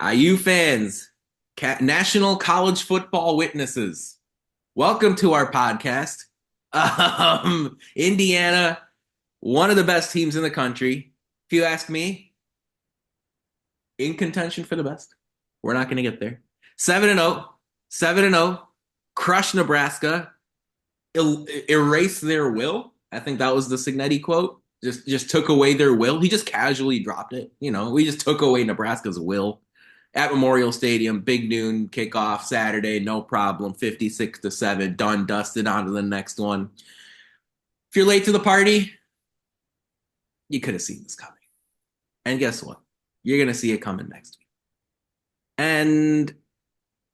IU fans, National College Football witnesses, welcome to our podcast. Indiana, one of the best teams in the country. If you ask me, in contention for the best. We're not going to get there. 7-0, 7-0, crush Nebraska, erase their will. I think that was the Cignetti quote. Just took away their will. He just casually dropped it. We just took away Nebraska's will at Memorial Stadium. Big noon kickoff Saturday, no problem. 56-7, done, dusted, on to the next one. If you're late to the party, you could have seen this coming. And guess what? You're gonna see it coming next week. And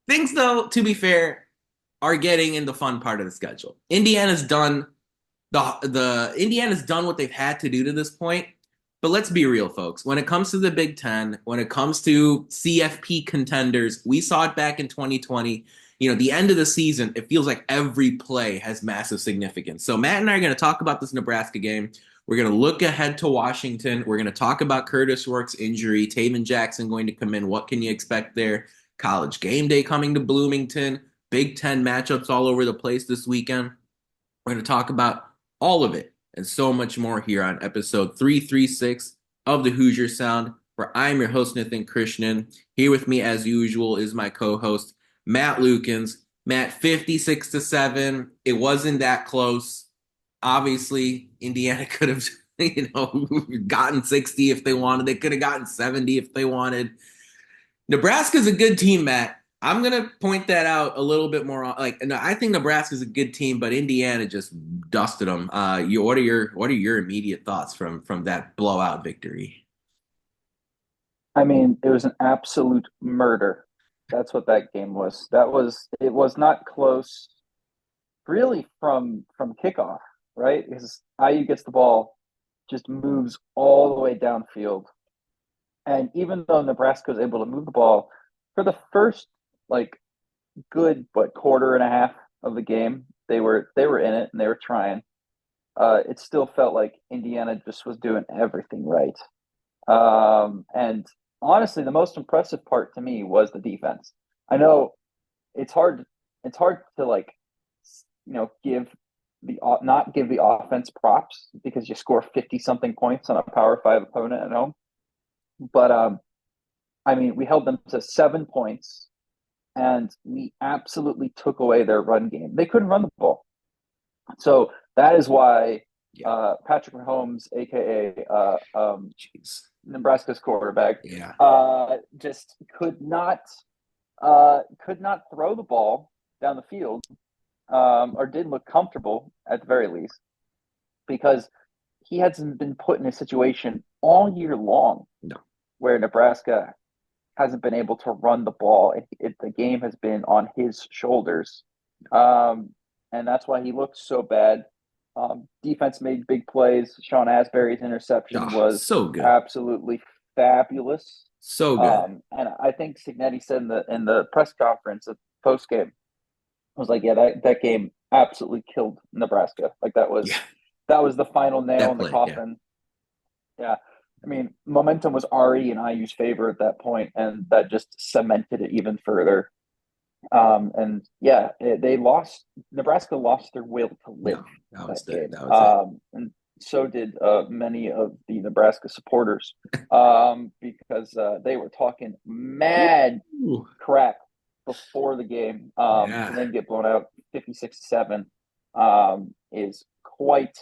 things, though, to be fair, are getting in the fun part of the schedule. Indiana's done Indiana's done what they've had to do to this point. But let's be real, folks. When it comes to the Big Ten, when it comes to CFP contenders, we saw it back in 2020. The end of the season, it feels like every play has massive significance. So Matt and I are going to talk about this Nebraska game. We're going to look ahead to Washington. We're going to talk about Kurtis Rourke's injury, Tayven Jackson going to come in. What can you expect there? College game day coming to Bloomington. Big Ten matchups all over the place this weekend. We're going to talk about all of it and so much more here on episode 336 of the Hoosier Sound, where I'm your host, Nathan Krishnan. Here with me, as usual, is my co-host, Matt Lukens. Matt, 56-7. It wasn't that close. Obviously, Indiana could have, gotten 60 if they wanted. They could have gotten 70 if they wanted. Nebraska's a good team, Matt. I'm gonna point that out a little bit more. No, I think Nebraska's a good team, but Indiana just dusted them. What are your immediate thoughts from that blowout victory? I mean, it was an absolute murder. That's what that game was. It was not close really from kickoff, right? Because IU gets the ball, just moves all the way downfield. And even though Nebraska was able to move the ball for the first good quarter and a half of the game, they were in it and they were trying. It still felt like Indiana just was doing everything right. And honestly, the most impressive part to me was the defense. I know it's hard to give the not give the offense props because you score 50 something points on a Power 5 opponent at home. But I mean, we held them to 7 points and we absolutely took away their run game. They couldn't run the ball. So that is why Patrick Mahomes, aka Nebraska's quarterback, just could not throw the ball down the field, or didn't look comfortable at the very least, because he hasn't been put in a situation all year long where Nebraska hasn't been able to run the ball. The game has been on his shoulders, and that's why he looked so bad. Defense made big plays. Sean Asbury's interception was so good, absolutely fabulous. So good. And I think Cignetti said in the press conference at post game, was like, that game absolutely killed Nebraska. That was the final nail in the coffin. Yeah. I mean, momentum was already in IU's favor at that point, and that just cemented it even further. Nebraska lost their will to live. That game. And so did many of the Nebraska supporters, because they were talking mad crap before the game, and then get blown out 56-7 is quite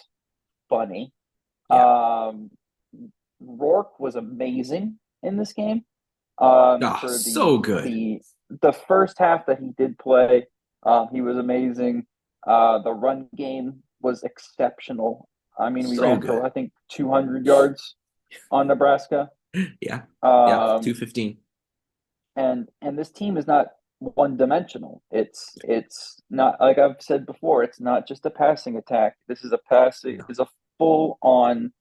funny. Rourke was amazing in this game. So good. The first half that he did play, he was amazing. The run game was exceptional. I mean, we ran for, I think, 200 yards on Nebraska. 215. And this team is not one-dimensional. It's not, like I've said before, it's not just a passing attack. This is a full-on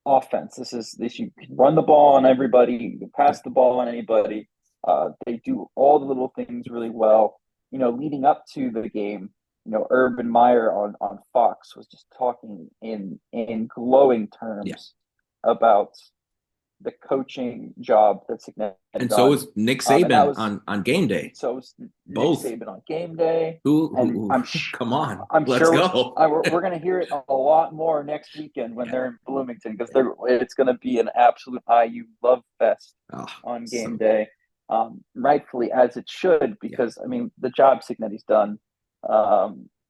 offense. You can run the ball on everybody, you can pass the ball on anybody. They do all the little things really well. Leading up to the game, Urban Meyer on Fox was just talking in glowing terms about the coaching job that Cignetti And so done. was Nick And that Saban was on game day. so was Nick Both. Saban on game day, and Who come on. I'm Let's sure go. we're going to hear it a lot more next weekend when Yeah. they're in Bloomington, because it's going to be an absolute IU love fest Oh, on game so day, rightfully as it should, yeah. because I mean the job Cignetti's done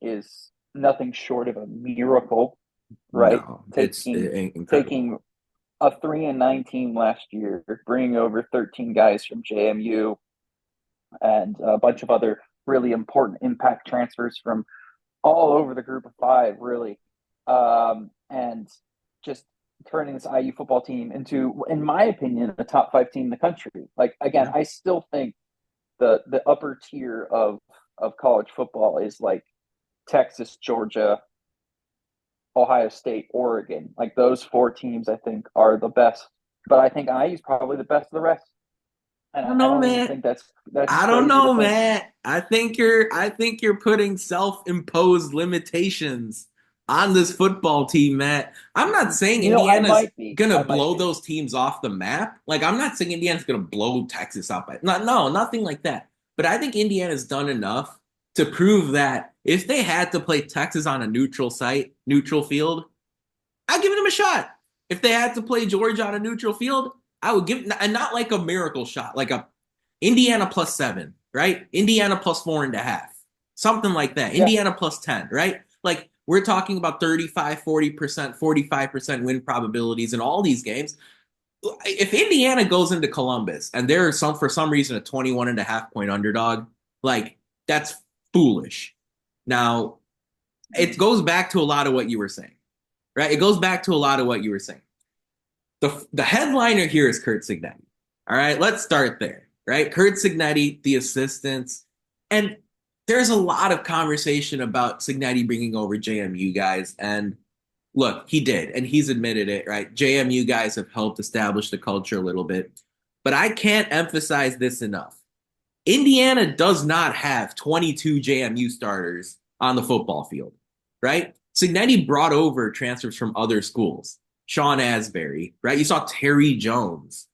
is nothing short of a miracle, right? No, it's Taking incredible. taking a 3-9 team last year, bringing over 13 guys from JMU and a bunch of other really important impact transfers from all over the group of five, really. And just turning this IU football team into, in my opinion, a top five team in the country. Like, again, Yeah. I still think the upper tier of college football is like Texas, Georgia, Ohio State, Oregon. Like those four teams, I think, are the best. But I think IU is probably the best of the rest. And I don't I know, don't even man. think that's I don't crazy to know, think. man. I think you're putting self-imposed limitations on this football team, Matt. I'm not saying I Indiana's might be. gonna I might blow be. those teams off the map. Like, I'm not saying Indiana's gonna blow Texas up. No, nothing like that. But I think Indiana's done enough to prove that if they had to play Texas on a neutral site, neutral field, I'd give them a shot. If they had to play Georgia on a neutral field, I would give, and not like a miracle shot, like a Indiana plus 7, right? Indiana plus 4.5, something like that. Yeah. Indiana plus 10, right? Like, we're talking about 35, 40%, 45% win probabilities in all these games. If Indiana goes into Columbus and they're for some reason a 21.5 point underdog, like, that's foolish. Now, it goes back to a lot of what you were saying, right? It goes back to a lot of what you were saying. The headliner here is Curt Cignetti. All right, let's start there, right? Curt Cignetti, the assistants. And there's a lot of conversation about Cignetti bringing over JMU guys. And look, he did, and he's admitted it, right? JMU guys have helped establish the culture a little bit. But I can't emphasize this enough. Indiana does not have 22 JMU starters on the football field, right? Cignetti brought over transfers from other schools. Sean Asbury, right? You saw Terry Jones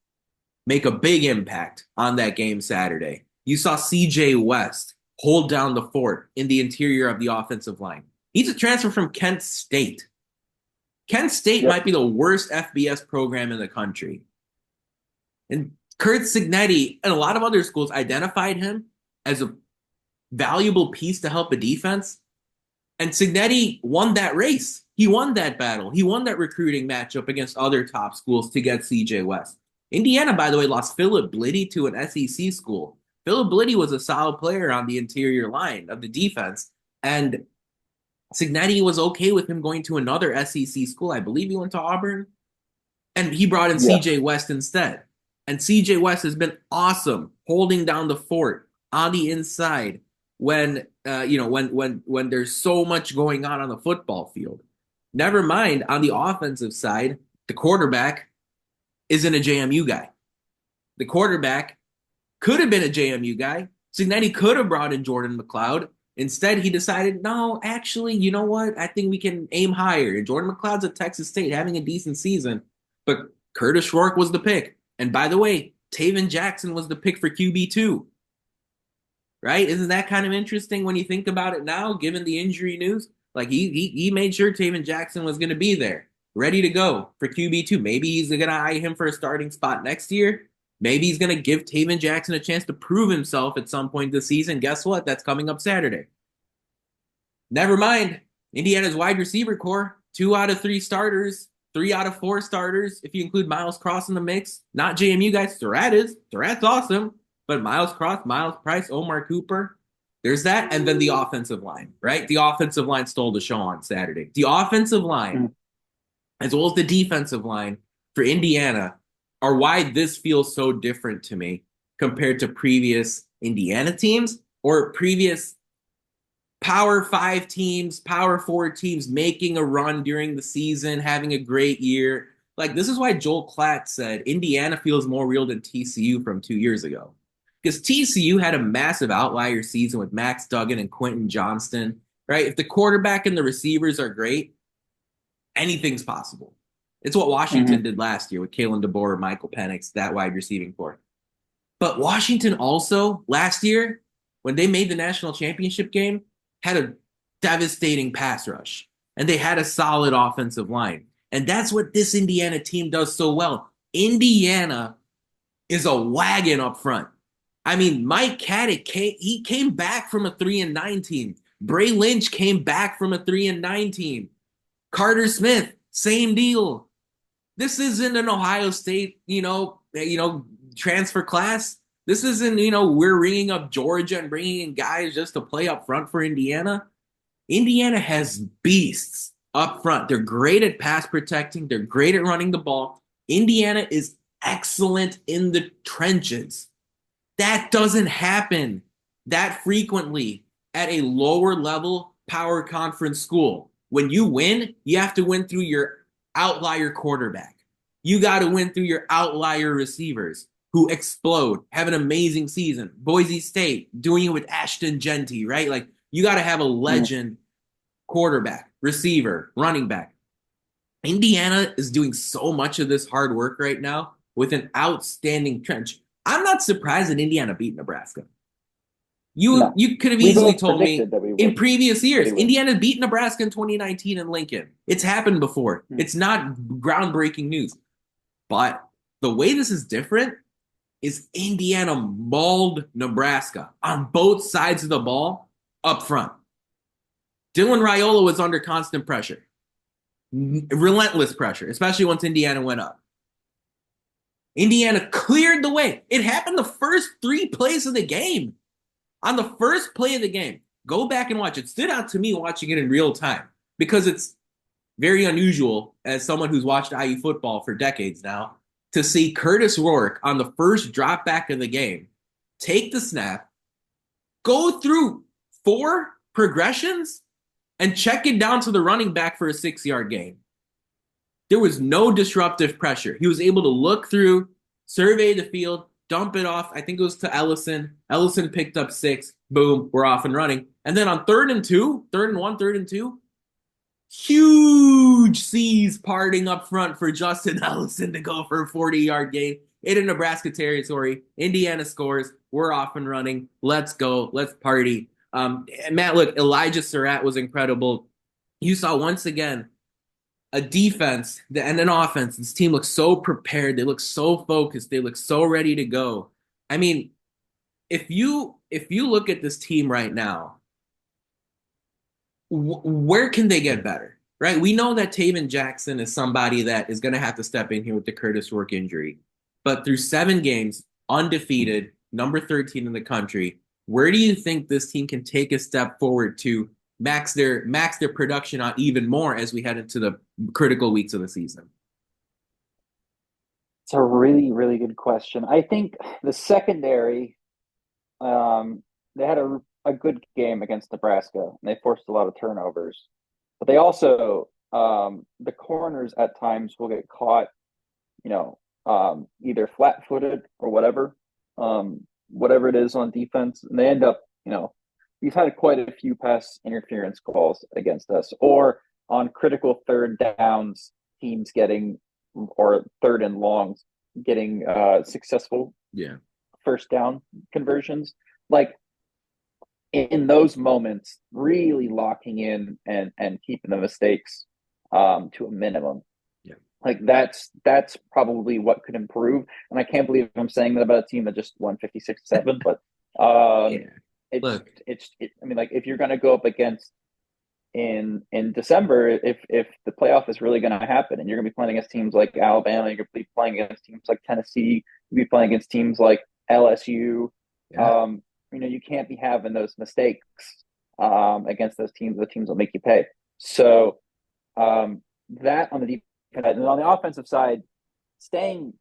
make a big impact on that game Saturday. You saw CJ West hold down the fort in the interior of the offensive line. He's a transfer from Kent State. Kent State Yep. might be the worst FBS program in the country. And Curt Cignetti and a lot of other schools identified him as a valuable piece to help a defense. And Cignetti won that race. He won that battle. He won that recruiting matchup against other top schools to get CJ West. Indiana, by the way, lost Philip Bliddy to an SEC school. Philip Bliddy was a solid player on the interior line of the defense. And Cignetti was okay with him going to another SEC school. I believe he went to Auburn. And he brought in Yeah. CJ West instead. And CJ West has been awesome holding down the fort on the inside when when there's so much going on the football field. Never mind on the offensive side, the quarterback isn't a JMU guy. The quarterback could have been a JMU guy. Cignetti could have brought in Jordan McLeod. Instead, he decided, no, actually, you know what? I think we can aim higher. Jordan McLeod's at Texas State having a decent season, but Kurtis Rourke was the pick. And by the way, Tayven Jackson was the pick for QB2. Right? Isn't that kind of interesting when you think about it now, given the injury news? Like, he made sure Tayven Jackson was going to be there, ready to go for QB2. Maybe he's going to eye him for a starting spot next year. Maybe he's going to give Tayven Jackson a chance to prove himself at some point this season. Guess what? That's coming up Saturday. Never mind. Indiana's wide receiver core, 2 out of 3 starters, 3 out of 4 starters, if you include Miles Cross in the mix. Not JMU guys. Surratt's awesome. But Miles Cross, Miles Price, Omar Cooper, there's that. And then the offensive line, right? The offensive line stole the show on Saturday. The offensive line, as well as the defensive line for Indiana, are why this feels so different to me compared to previous Indiana teams or previous Power 5 teams, Power 4 teams making a run during the season, having a great year. Like, this is why Joel Klatt said Indiana feels more real than TCU from 2 years ago. Because TCU had a massive outlier season with Max Duggan and Quentin Johnston, right? If the quarterback and the receivers are great, anything's possible. It's what Washington Mm-hmm. did last year with Kalen DeBoer, Michael Penix, that wide receiving core. But Washington also last year, when they made the national championship game, had a devastating pass rush and they had a solid offensive line. And that's what this Indiana team does so well. Indiana is a wagon up front. I mean, Mike Caddick came back from a 3-9 team. Bray Lynch came back from a 3-9 team. Carter Smith, same deal. This isn't an Ohio State, transfer class. This isn't, we're ringing up Georgia and bringing in guys just to play up front for Indiana. Indiana has beasts up front. They're great at pass protecting. They're great at running the ball. Indiana is excellent in the trenches. That doesn't happen that frequently at a lower level power conference school. When you win, you have to win through your outlier quarterback. You got to win through your outlier receivers who explode, have an amazing season. Boise State doing it with Ashton Genty, right? Like you got to have a legend quarterback, receiver, running back. Indiana is doing so much of this hard work right now with an outstanding trench. I'm not surprised that Indiana beat Nebraska. You No, you could have we easily both told me predicted that we in would. previous years, They would. Indiana beat Nebraska in 2019 in Lincoln. It's happened before. It's not groundbreaking news. But the way this is different is Indiana mauled Nebraska on both sides of the ball up front. Dylan Raiola was under constant pressure, relentless pressure, especially once Indiana went up. Indiana cleared the way. It happened the first 3 plays of the game. On the first play of the game, go back and watch. It stood out to me watching it in real time because it's very unusual as someone who's watched IU football for decades now to see Kurtis Rourke on the first drop back of the game take the snap, go through 4 progressions, and check it down to the running back for a 6-yard gain. There was no disruptive pressure. He was able to look through, survey the field, dump it off. I think it was to Ellison. Ellison picked up 6. Boom, we're off and running. And then on 3rd and 2, 3rd and 1, 3rd and 2, huge C's parting up front for Justin Ellison to go for a 40-yard gain into Nebraska territory. Indiana scores. We're off and running. Let's go. Let's party. Matt, look, Elijah Surratt was incredible. You saw once again a defense and an offense. This team looks so prepared. They look so focused. They look so ready to go. I mean, if you look at this team right now, where can they get better? Right? We know that Tayven Jackson is somebody that is going to have to step in here with the Kurtis Rourke injury. But through 7 games, undefeated, number 13 in the country, where do you think this team can take a step forward to max their production out even more as we head into the critical weeks of the season? It's a really, really good question. I think the secondary, they had a good game against Nebraska, and they forced a lot of turnovers. But they also, the corners at times will get caught, either flat-footed or whatever it is on defense, and they end up, we've had quite a few pass interference calls against us, or on critical 3rd downs, teams getting, or 3rd and longs, getting successful first down conversions. Like in those moments, really locking in and keeping the mistakes to a minimum. Yeah. Like that's probably what could improve. And I can't believe I'm saying that about a team that just won 56-7, but I mean, like if you're going to go up against in December, if the playoff is really going to happen and you're going to be playing against teams like Alabama, you're going to be playing against teams like Tennessee, you'll be playing against teams like LSU. Yeah. You can't be having those mistakes against those teams. The teams will make you pay. So that on the defense, and on the offensive side, staying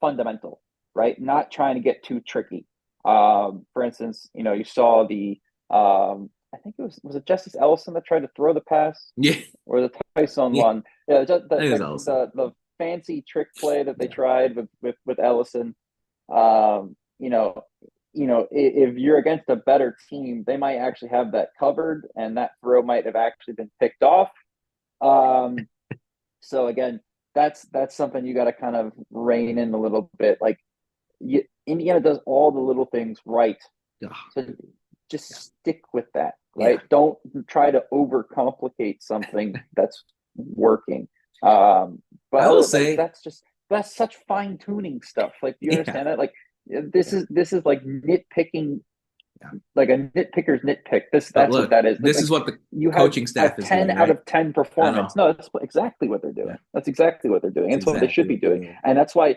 fundamental, right? Not trying to get too tricky. For instance, you saw the I think was it Justice Ellison that tried to throw the pass? Yeah. Or the Tyson one? Yeah, the fancy trick play that they tried with Ellison. If you're against a better team, they might actually have that covered, and that throw might have actually been picked off. So again, that's something you got to kind of rein in a little bit. Like Indiana does all the little things right, Ugh, so just yeah. stick with that, Yeah. right? Don't try to overcomplicate something that's working. But I will other like say, that's such fine tuning stuff. Like, do you yeah, understand that? Like, this yeah, is like nitpicking, yeah. like a nitpicker's nitpick. But That's what look, that is. this is Like what the you have coaching a staff is 10 doing, out right? of 10 I performance. know. No, that's exactly what they're Yeah, doing. That's exactly what they're doing. it's It's what they exactly should be what they're doing. doing. And that's why,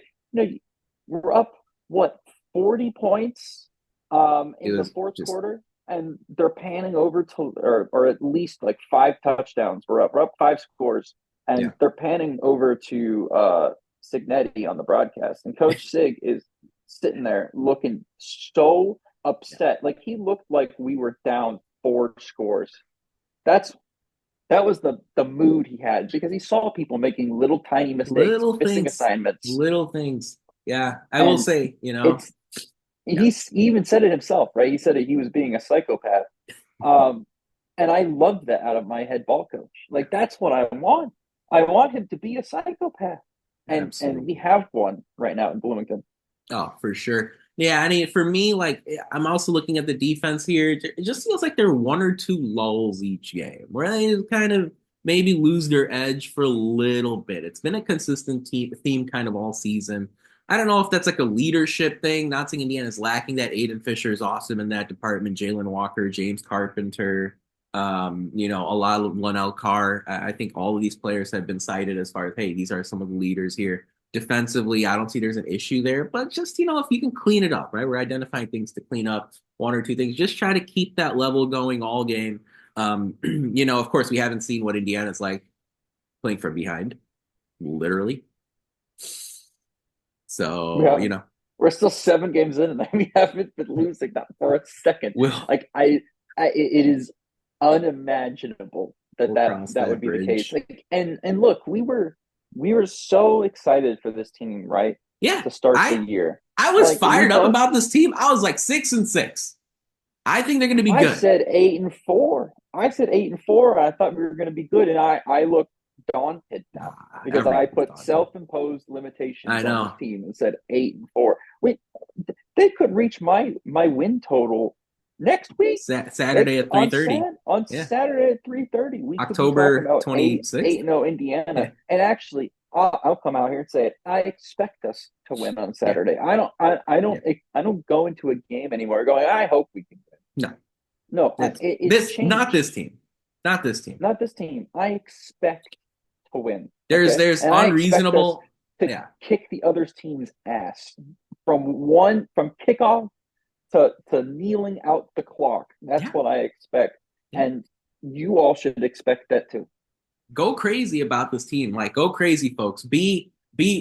we're up what, 40 points It in the was fourth just, quarter, and they're panning over to, or at least like 5 touchdowns. We're up 5 scores, yeah, and they're panning over to Cignetti on the broadcast, and Coach Sig is sitting there looking so yeah. upset. Like, he looked like we were down 4 scores. That's that was the mood he had, because he saw people making little tiny mistakes, Little missing things, assignments, little things. Yeah, I will and say, it's yeah, he even said it himself, right? He said that he was being a psychopath. Um, and I love that out of my head ball coach. yeah, Like, that's what I want. I want him to be a psychopath, and we absolutely. have one right now in Bloomington. Oh, for sure. Yeah, I mean, for me, like, I'm also looking at the defense here. It just feels like there are one or two lulls each game where they kind of maybe lose their edge for a little bit. It's been a consistent theme kind of all season. I don't know if that's like a leadership thing. Not saying Indiana's lacking that. Aiden Fisher is awesome in that department. Jalen Walker, James Carpenter, a lot of Linnell Carr. I think all of these players have been cited as far as, hey, these are some of the leaders here. Defensively, I don't see there's an issue there, but just, if you can clean it up, right? We're identifying things to clean up, one or two things. Just try to keep that level going all game. Of course, we haven't seen what Indiana's like playing from behind, literally. So, Yeah, we're still 7 games in, and we haven't been losing that for a second. we'll Like, it is unimaginable that we'll cross that would that be the case. bridge. Like, and look, we were so excited for this team, right, Yeah, to start the I year. I was Like, we fired up thought about this team. I was like 6-6. I think they're going to be I good. said 8-4. I said 8-4. I thought we were going to be good, and I look daunted now, because I Everyone's put daunted. self-imposed I limitations on this know. team and said 8-4. Wait, they could reach my win total next week. They Saturday at on 3:30. Sat on Yeah, Saturday at 3:30. We could be talking October about 26th. 8-0 Indiana, Yeah, and actually, I'll come out here and say it. I expect us to win on yeah, Saturday. I yeah. don't go into a game anymore going, I hope we can win. No, No, it's it's this, not changed. this team, not this team. Not this team. I expect to win. There's Okay, there's and I expect us unreasonable. to Yeah, kick the other team's ass from kickoff to kneeling out the clock. That's yeah, what I expect, yeah. and you all should expect that too. Go crazy about this team. Like, go crazy, folks. Be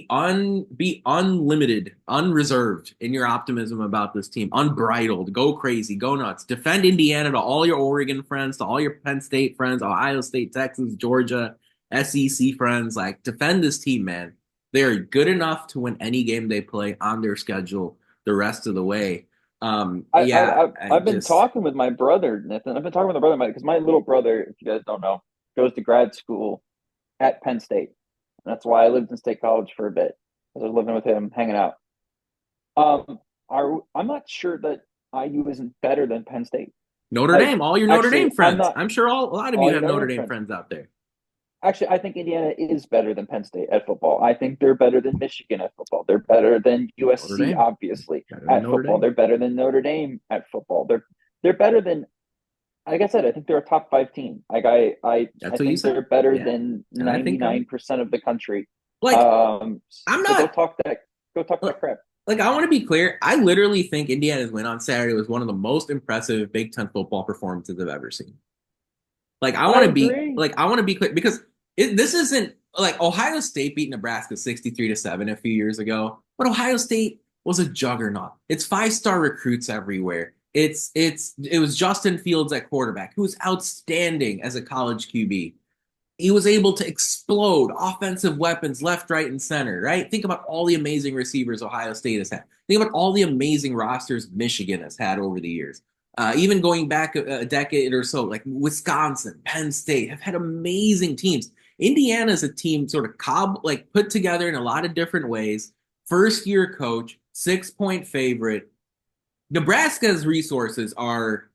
unlimited, unreserved in your optimism about this team. Unbridled. Go crazy. Go nuts. Defend Indiana to all your Oregon friends, to all your Penn State friends, Ohio State, Texas, Georgia, SEC friends. Like, defend this team, man. They are good enough to win any game they play on their schedule the rest of the way. Yeah, I I've been just talking with my brother, Nathan. I've been talking with my brother because my little brother, if you guys don't know, goes to grad school at Penn State. That's why I lived in State College for a bit, because I was living with him, hanging out. I'm not sure that IU isn't better than Penn State. Notre Like, Dame, all your Notre Dame actually, I'm friends. not I'm sure a lot of all you your have Notre Notre Dame Dame friends. friends out there. Actually, I think Indiana is better than Penn State at football. I think they're better than Michigan at football. They're better than Notre USC, Dame, obviously, better than at Notre football. Dame. They're better than Notre Dame at football. They're better than, like I said, I think they're a top 5 team. Like, I That's what you think they're said. better Yeah. than And I think I'm 99% of the country. like, Um, I'm so not go talk that look, crap. like, I want to be clear. I literally think Indiana's win on Saturday was one of the most impressive Big Ten football performances I've ever seen. I agree. I want to be clear because this isn't like Ohio State beat Nebraska 63-7 a few years ago, but Ohio State was a juggernaut. It's 5-star recruits everywhere. It was Justin Fields at quarterback, who was outstanding as a college QB. He was able to explode offensive weapons left, right, and center, right? Think about all the amazing receivers Ohio State has had. Think about all the amazing rosters Michigan has had over the years. Even going back a decade or so, like Wisconsin, Penn State have had amazing teams. Indiana is a team sort of put together in a lot of different ways. First year coach, 6-point favorite. Nebraska's resources are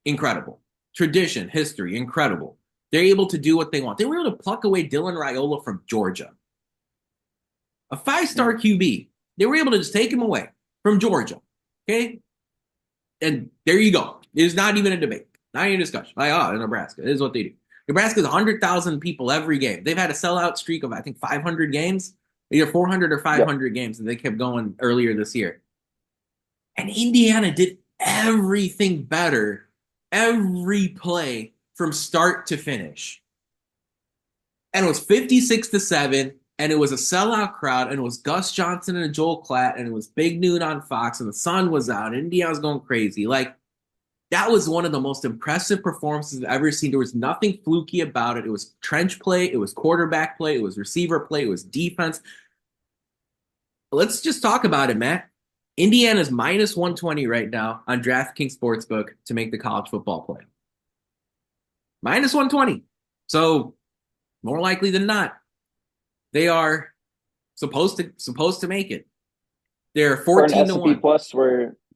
incredible. Tradition, history, incredible. They're able to do what they want. They were able to pluck away Dylan Raiola from Georgia, a 5-star QB. They were able to just take him away from Georgia. Okay? And there you go. It's not even a debate, not even a discussion. Nebraska. This is what they do. Nebraska's 100,000 people every game. They've had a sellout streak of, I think, 500 games, either 400 or 500 games, and they kept going earlier this year. And Indiana did everything better, every play from start to finish. And it was 56-7, and it was a sellout crowd, and it was Gus Johnson and Joel Klatt, and it was Big Noon on Fox, and the sun was out, and Indiana was going crazy. Like, that was one of the most impressive performances I've ever seen. There was nothing fluky about it. It was trench play, it was quarterback play, it was receiver play, it was defense. Let's just talk about it, Matt. Indiana's minus 120 right now on DraftKings Sportsbook to make the college football play. Minus 120. So, more likely than not, they are supposed to make it. They're 14 to 1.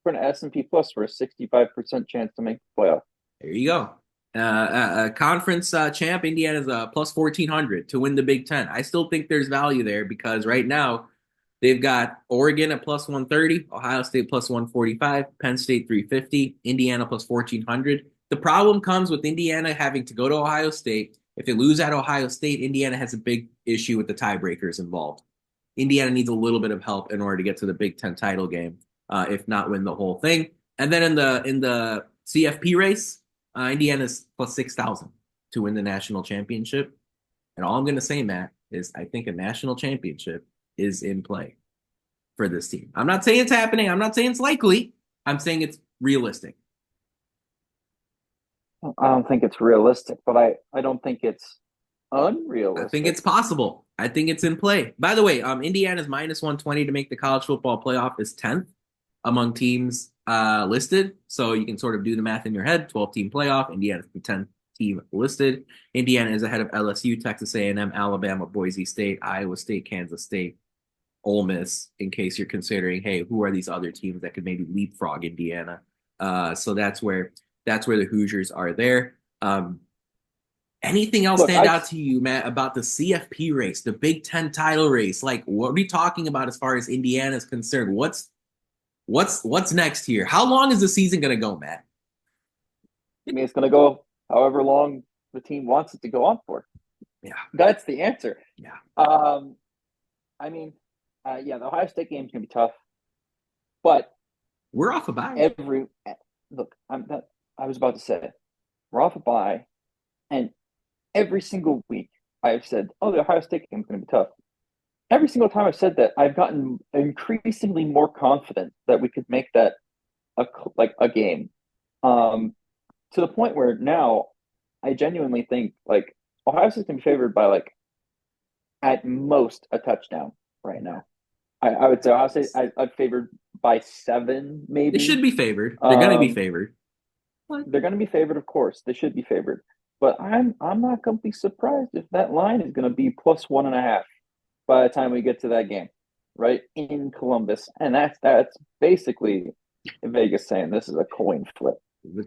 For an S&P Plus, we're a 65% chance to make the playoff. There you go. Conference champ, Indiana's plus 1,400 to win the Big Ten. I still think there's value there because right now they've got Oregon at plus 130, Ohio State plus 145, Penn State 350, Indiana plus 1,400. The problem comes with Indiana having to go to Ohio State. If they lose at Ohio State, Indiana has a big issue with the tiebreakers involved. Indiana needs a little bit of help in order to get to the Big Ten title game, if not win the whole thing. And then in the CFP race, Indiana's plus 6,000 to win the national championship. And all I'm going to say, Matt, is I think a national championship is in play for this team. I'm not saying it's happening. I'm not saying it's likely. I'm saying it's realistic. I don't think it's realistic, but I don't think it's unrealistic. I think it's possible. I think it's in play. By the way, Indiana's minus 120 to make the college football playoff is 10th among teams listed. So you can sort of do the math in your head. 12-team playoff. Indiana's the 10th team listed. Indiana is ahead of LSU, Texas A&M, Alabama, Boise State, Iowa State, Kansas State, Ole Miss, in case you're considering, hey, who are these other teams that could maybe leapfrog Indiana? So that's where the Hoosiers are there. Anything else stand out to you, Matt, about the CFP race, the Big Ten title race? Like, what are we talking about as far as Indiana is concerned? What's next here? How long is the season going to go, Matt? I mean, it's going to go however long the team wants it to go on for. Yeah, that's the answer. Yeah. I mean, the Ohio State game is going to be tough, but we're off a bye. I was about to say, we're off a bye, and every single week I've said, the Ohio State game is going to be tough. Every single time I've said that, I've gotten increasingly more confident that we could make that a game. To the point where now I genuinely think Ohio State's going to be favored by at most a touchdown right now. I would say Ohio State I'd favored by 7 maybe. They should be favored. They're going to be favored. They're going to be favored, of course. They should be favored. But I'm not going to be surprised if that line is going to be plus 1.5 by the time we get to that game, right, in Columbus. And that's basically Vegas saying this is a coin flip,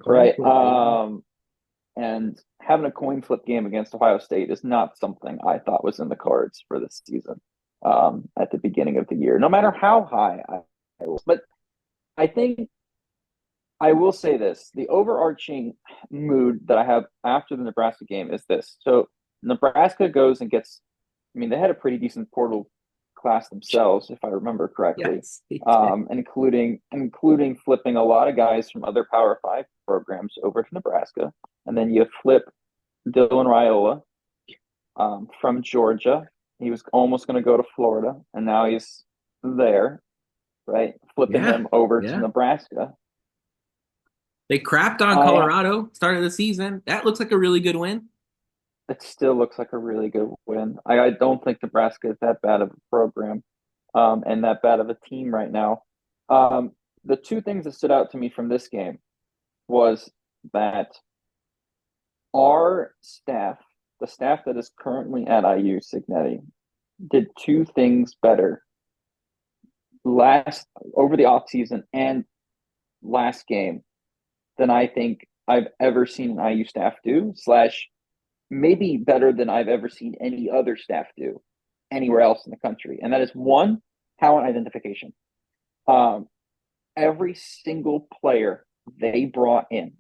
right? And having a coin flip game against Ohio State is not something I thought was in the cards for this season at the beginning of the year, no matter how high I was. But I think I will say this. The overarching mood that I have after the Nebraska game is this. So Nebraska goes and gets, they had a pretty decent portal class themselves, if I remember correctly, yes, including flipping a lot of guys from other Power 5 programs over to Nebraska. And then you flip Dylan Raiola from Georgia. He was almost going to go to Florida, and now he's there, right? Flipping them over to Nebraska. They crapped on Colorado start of the season. That looks like a really good win. It still looks like a really good win. I don't think Nebraska is that bad of a program and that bad of a team right now. The two things that stood out to me from this game was that our staff the staff that is currently at IU, Cignetti, did two things better last over the offseason and last game than I think I've ever seen an IU staff do, slash maybe better than I've ever seen any other staff do anywhere else in the country. And that is one, talent identification. Every single player they brought in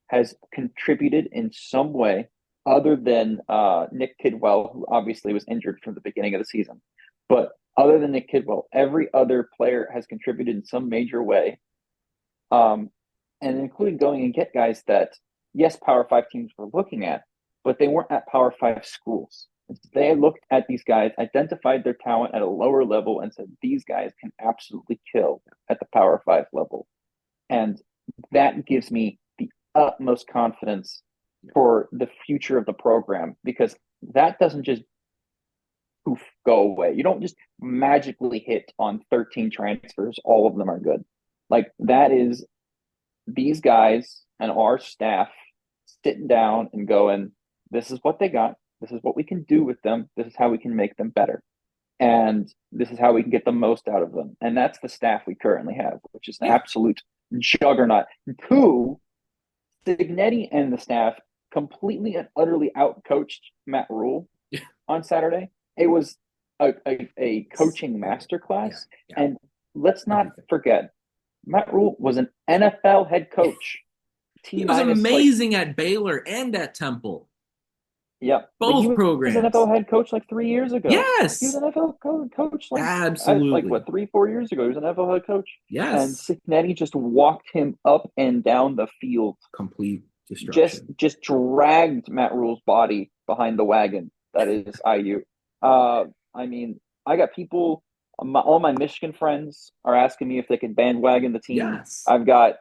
has contributed in some way other than Nick Kidwell, who obviously was injured from the beginning of the season. But other than Nick Kidwell, every other player has contributed in some major way. And including going and get guys that, yes, Power 5 teams were looking at, but they weren't at Power 5 schools. They looked at these guys, identified their talent at a lower level, and said, these guys can absolutely kill at the Power 5 level. And that gives me the utmost confidence for the future of the program, because that doesn't just poof, go away. You don't just magically hit on 13 transfers, all of them are good. Like, that is these guys and our staff sitting down and going, this is what they got. This is what we can do with them. This is how we can make them better. And this is how we can get the most out of them. And that's the staff we currently have, which is an absolute juggernaut. Two, Cignetti and the staff completely and utterly outcoached Matt Rule on Saturday. It was a coaching masterclass. And let's not forget, Matt Rule was an NFL head coach. He was amazing at Baylor and at Temple. Yep. Both programs. He was an NFL head coach like 3 years ago. Yes. He was an NFL coach like, absolutely. Like 3-4 years ago. He was an NFL head coach. Yes. And Cignetti just walked him up and down the field. Complete destruction. Just dragged Matt Rule's body behind the wagon. That is IU. I mean, I got people, all my Michigan friends are asking me if they can bandwagon the team. Yes. I've got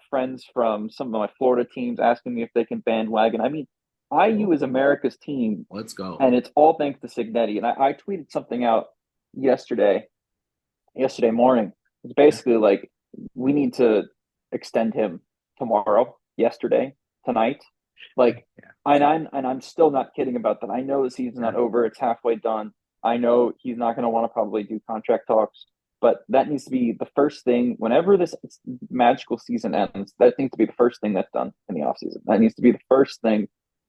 friends from some of my Florida teams asking me if they can bandwagon. I mean, IU is America's team. Let's go. And it's all thanks to Cignetti. And I tweeted something out yesterday morning. It's basically like, we need to extend him tomorrow, yesterday, tonight. Like, and I'm still not kidding about that. I know the season's not over. It's halfway done. I know he's not going to want to probably do contract talks, but that needs to be the first thing. Whenever this magical season ends, that needs to be the first thing that's done in the offseason. That needs to be the first thing,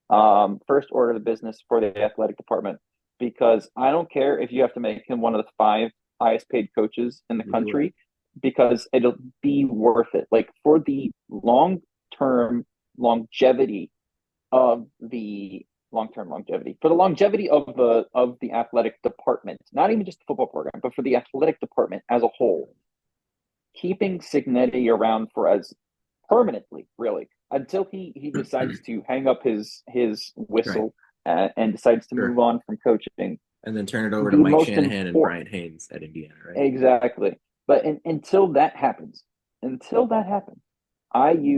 first order of business for the athletic department, because I don't care if you have to make him one of the 5 highest paid coaches in the country, because it'll be worth it. Like, for the long-term longevity of the for the longevity of the athletic department, not even just the football program, but for the athletic department as a whole, keeping Cignetti around for as permanently, really, until he decides to hang up his whistle and decides to move on from coaching, and then turn it over to Mike Shanahan and Brian Haynes at Indiana, right? Exactly. But until that happens, IU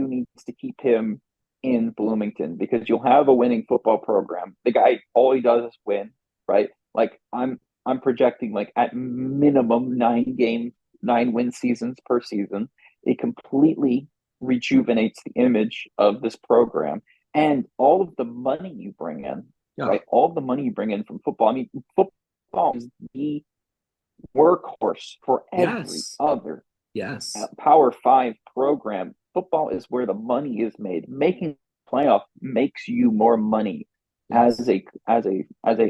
needs to keep him in Bloomington, because you'll have a winning football program. The guy, all he does is win, right? Like, I'm projecting, like, at minimum 9-win seasons per season. It completely rejuvenates the image of this program, and all of the money you bring in, right? All of the money you bring in from football. I mean, football is the workhorse for every other Power 5 program. Football is where the money is made. Making playoff makes you more money as a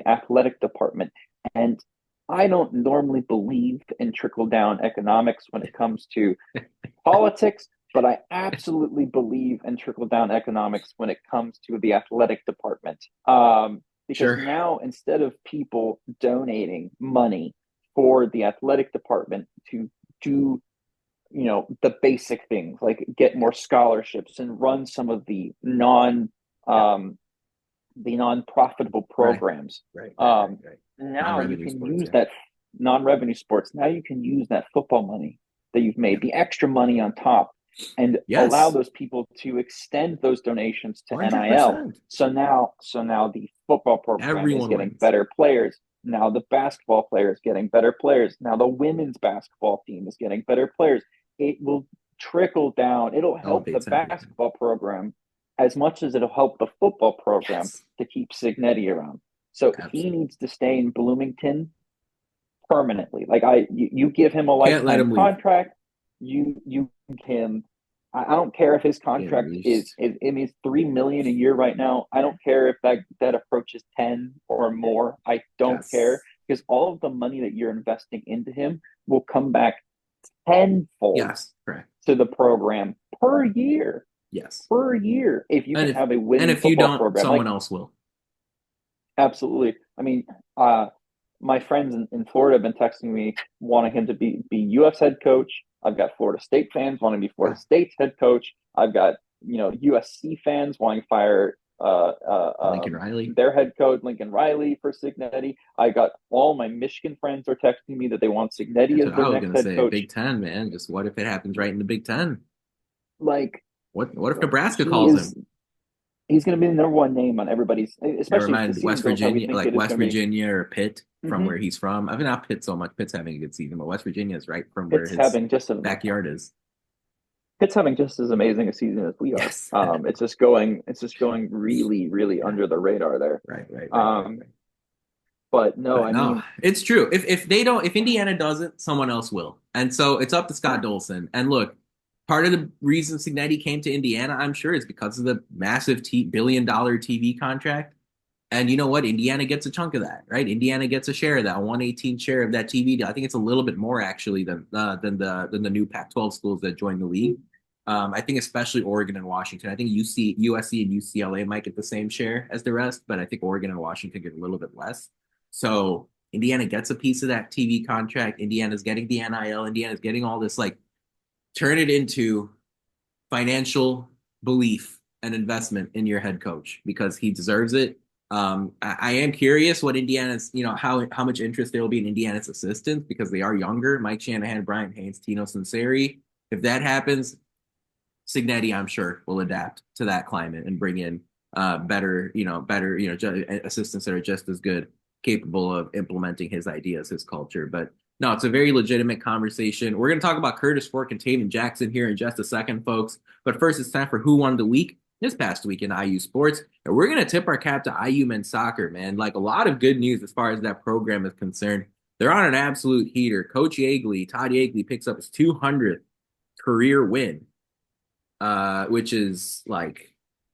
athletic department. And I don't normally believe in trickle down economics when it comes to politics, but I absolutely believe in trickle down economics when it comes to the athletic department. Because now, instead of people donating money for the athletic department to do, the basic things like get more scholarships and run some of the non-profitable programs. Now you can use that non-revenue sports. Now you can use that football money that you've made, the extra money on top, and allow those people to extend those donations to 100%. NIL. So now the football program is getting better players. Now the basketball player is getting better players. Now the women's basketball team is getting better players. It will trickle down. It'll help the basketball program as much as it'll help the football program Yes. to keep Cignetti around. So he Absolutely. needs to stay in Bloomington permanently. Like you give him a Can't let lifetime him leave. contract. You can. I don't care if his Get contract released. is it means 3 million a year right now. I don't care if that approaches 10 or more. I don't care Yes. because all of the money that you're investing into him will come back tenfold Yes. Correct. to the program per year. Yes. Per year, if you And can if have a and winning if you football don't, program, someone like else will. absolutely. I mean, my friends in Florida have been texting me wanting him to be UF's head coach. I've got Florida State fans wanting to be Yeah. Florida State's head coach. I've got USC fans wanting to fire Lincoln Riley. their head coach Lincoln Riley for Cignetti. I got all my Michigan friends are texting me that they want Cignetti That's as what I their was next gonna head say. coach. Big Ten, man. Just what if it happens right in the Big Ten? Like What if Nebraska he calls is him? he's going to be the number one name on everybody's, Never especially if the mind season West goes how we Virginia, think like it is West going to be. Virginia or Pitt from Mm-hmm. where he's from. I mean, not Pitt so much. Pitt's having a good season, but West Virginia is right from where Pitt's his having just a backyard is. Pitt's having just as amazing a season as we are. Yes. It's just going really, really Yeah. under the radar there. Right. But no, But I no, mean, it's true. If they don't, if Indiana doesn't, someone else will. And so it's up to Scott yeah, Dolson. And look, part of the reason Cignetti came to Indiana, I'm sure, is because of the massive billion-dollar TV contract. And you know what? Indiana gets a chunk of that, right? Indiana gets a share of that, a 118 share of that TV deal. I think it's a little bit more actually than the new Pac-12 schools that joined the league. I think especially Oregon and Washington. I think USC, and UCLA might get the same share as the rest, but I think Oregon and Washington get a little bit less. So Indiana gets a piece of that TV contract. Indiana's getting the NIL. Indiana's getting all this. Like, turn it into financial belief and investment in your head coach because he deserves it. I am curious what Indiana's, how much interest there will be in Indiana's assistants because they are younger. Mike Shanahan, Brian Haynes, Tino Sunseri. If that happens, Cignetti, I'm sure, will adapt to that climate and bring in better, assistants that are just as good, capable of implementing his ideas, his culture. But no, it's a very legitimate conversation. We're going to talk about Kurtis Rourke and Tayven Jackson here in just a second, folks. But first, it's time for Who Won the Week this past week in IU sports. And we're going to tip our cap to IU men's soccer, man. Like a lot of good news as far as that program is concerned. They're on an absolute heater. Coach Todd Yeagley picks up his 200th career win, which is like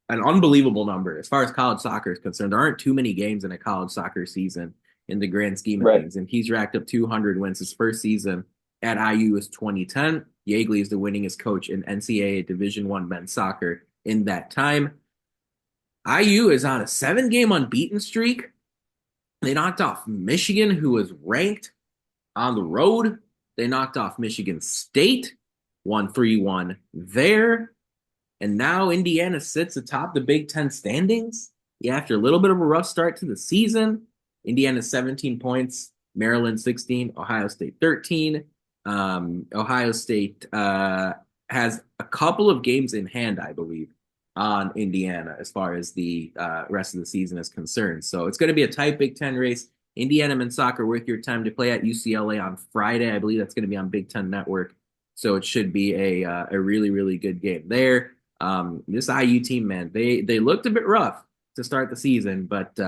an unbelievable number as far as college soccer is concerned. There aren't too many games in a college soccer season in the grand scheme of right. things, and he's racked up 200 wins. His first season at IU is 2010. Yeagley is the winningest coach in NCAA Division I men's soccer in that time. IU is on a 7-game unbeaten streak. They knocked off Michigan, who was ranked on the road. They knocked off Michigan State, won 3-1 there. And now Indiana sits atop the Big Ten standings. Yeah, after a little bit of a rough start to the season, Indiana 17 points, Maryland 16, Ohio State 13. Ohio State has a couple of games in hand, I believe, on Indiana as far as the rest of the season is concerned. So it's going to be a tight Big Ten race. Indiana men's soccer worth your time to play at UCLA on Friday. I believe that's going to be on Big Ten Network. So it should be a really, really good game there. This IU team, man, they looked a bit rough to start the season, but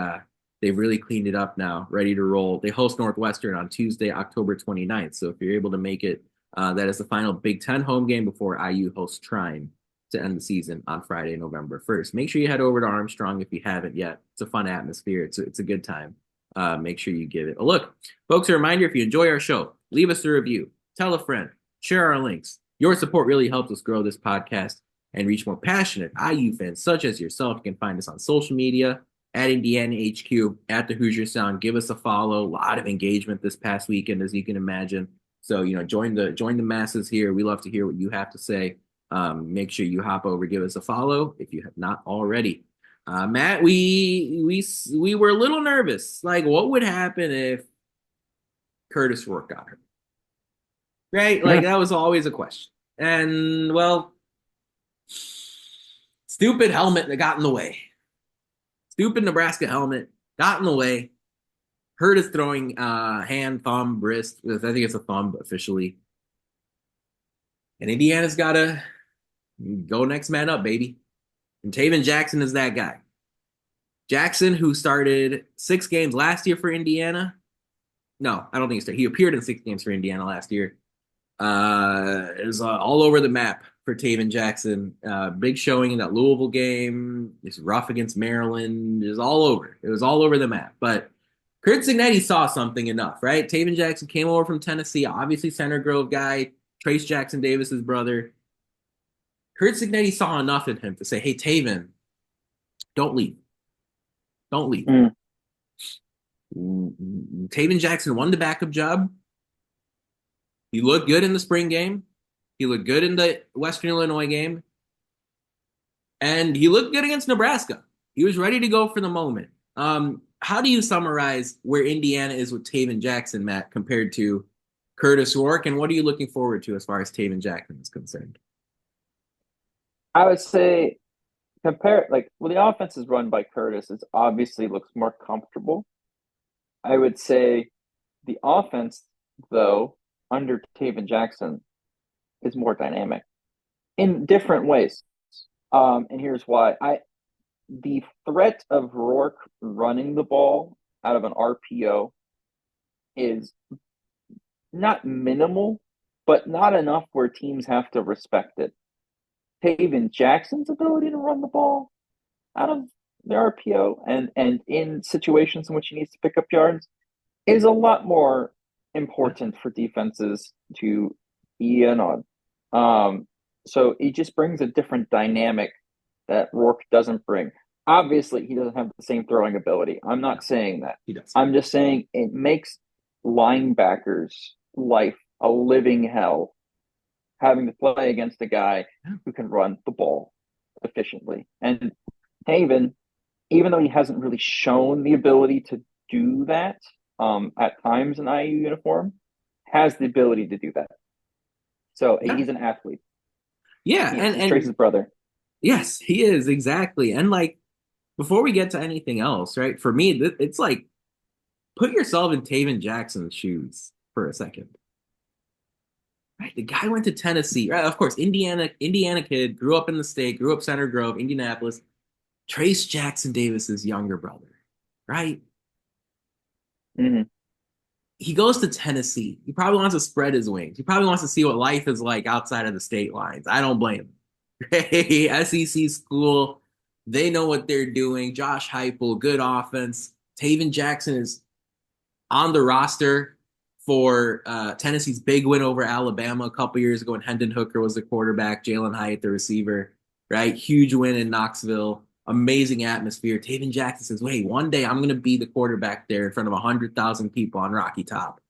they've really cleaned it up now, ready to roll. They host Northwestern on Tuesday, October 29th. So if you're able to make it, that is the final Big Ten home game before IU hosts Trine to end the season on Friday, November 1st. Make sure you head over to Armstrong if you haven't yet. It's a fun atmosphere. It's a good time. Make sure you give it a look. Folks, a reminder, if you enjoy our show, leave us a review, tell a friend, share our links. Your support really helps us grow this podcast and reach more passionate IU fans such as yourself. You can find us on social media at Indiana HQ, at the Hoosier Sound. Give us a follow. A lot of engagement this past weekend, as you can imagine. So, join the masses here. We love to hear what you have to say. Make sure you hop over, give us a follow if you have not already. Matt, we were a little nervous. Like, what would happen if Kurtis Rourke got hurt? Right? Like, that was always a question. And well, stupid helmet that got in the way. Stupid Nebraska helmet got in the way. Hurt his throwing hand, thumb, wrist. I think it's a thumb officially. And Indiana's got to go next man up, baby. And Tayven Jackson is that guy. Jackson, who started 6 games last year for Indiana. No, I don't think he started. He appeared in 6 games for Indiana last year. Is all over the map for Tayven Jackson. Big showing in that Louisville game. It's rough against Maryland. It was all over. It was all over the map. But Curt Cignetti saw something enough, right? Tayven Jackson came over from Tennessee, obviously Center Grove guy, Trace Jackson Davis's brother. Curt Cignetti saw enough in him to say, hey, Tayven, don't leave. Don't leave. Tayven Jackson won the backup job. He looked good in the spring game. He looked good in the Western Illinois game. And he looked good against Nebraska. He was ready to go for the moment. How do you summarize where Indiana is with Tayven Jackson, Matt, compared to Kurtis Rourke? And what are you looking forward to as far as Tayven Jackson is concerned? I would say the offense is run by Kurtis. It obviously looks more comfortable. I would say the offense, though, under Tayven Jackson is more dynamic in different ways. And here's why. The threat of Rourke running the ball out of an RPO is not minimal, but not enough where teams have to respect it. Tayven Jackson's ability to run the ball out of the RPO and in situations in which he needs to pick up yards is a lot more important for defenses to key in on. So he just brings a different dynamic that Rourke doesn't bring. Obviously, he doesn't have the same throwing ability. I'm not saying that. He does. I'm just saying it makes linebackers' life a living hell having to play against a guy who can run the ball efficiently. And Tayven, even though he hasn't really shown the ability to do that at times in IU uniform, has the ability to do that. So he's an athlete. Yeah, He's Trace's brother. Yes, he is, exactly. And like, before we get to anything else, right? For me, it's like, put yourself in Tayven Jackson's shoes for a second. Right, the guy went to Tennessee, right? Of course, Indiana kid, grew up in the state, grew up Center Grove, Indianapolis. Trace Jackson Davis's younger brother, right? Mm-hmm. He goes to Tennessee. He probably wants to spread his wings. He probably wants to see what life is like outside of the state lines. I don't blame him. Hey, SEC school, they know what they're doing. Josh Heupel, good offense. Tayven Jackson is on the roster for Tennessee's big win over Alabama a couple years ago when Hendon Hooker was the quarterback, Jalen Hyatt the receiver, right? Huge win in Knoxville. Amazing atmosphere. Tayven Jackson says, wait, one day I'm going to be the quarterback there in front of 100,000 people on Rocky Top.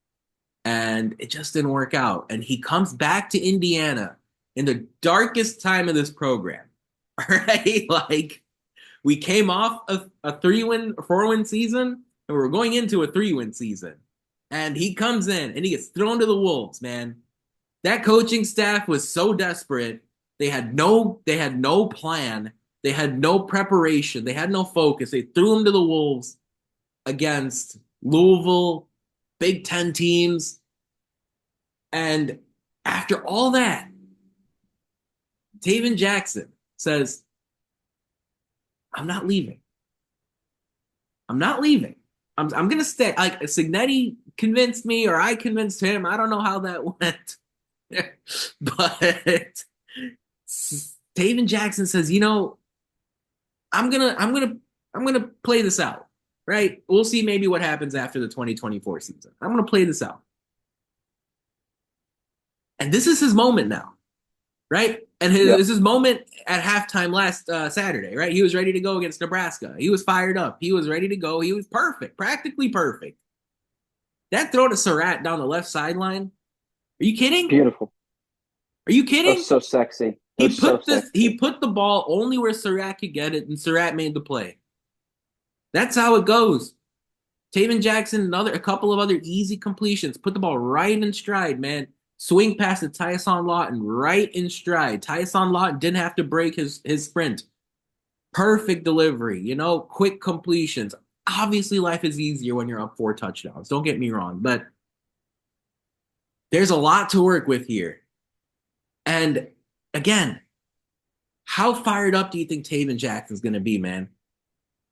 And it just didn't work out. And he comes back to Indiana in the darkest time of this program, right? Like, we came off a 4-win season, and we're going into a 3-win season. And he comes in, and he gets thrown to the wolves, man. That coaching staff was so desperate. They had no plan. They had no preparation. They had no focus. They threw him to the wolves against Louisville, Big Ten teams. And after all that, Tayven Jackson says, I'm not leaving. I'm not leaving. I'm going to stay. Like, Cignetti convinced me, or I convinced him. I don't know how that went. But Tayven Jackson says, I'm gonna play this out, right? We'll see maybe what happens after the 2024 season. I'm gonna play this out. And this is his moment now, right? And this is his moment at halftime last Saturday, right? He was ready to go against Nebraska. He was fired up. He was ready to go. He was perfect, practically perfect. That throw to Surratt down the left sideline. Are you kidding? Beautiful. Are you kidding? That was so sexy. He put the ball only where Surratt could get it, and Surratt made the play. That's how it goes. Tayven Jackson, a couple of other easy completions. Put the ball right in stride, man. Swing past to Tyson Lawton right in stride. Tyson Lawton didn't have to break his sprint. Perfect delivery, quick completions. Obviously, life is easier when you're up 4 touchdowns. Don't get me wrong, but there's a lot to work with here. And again, How fired up do you think Tayven Jackson's going to be, man?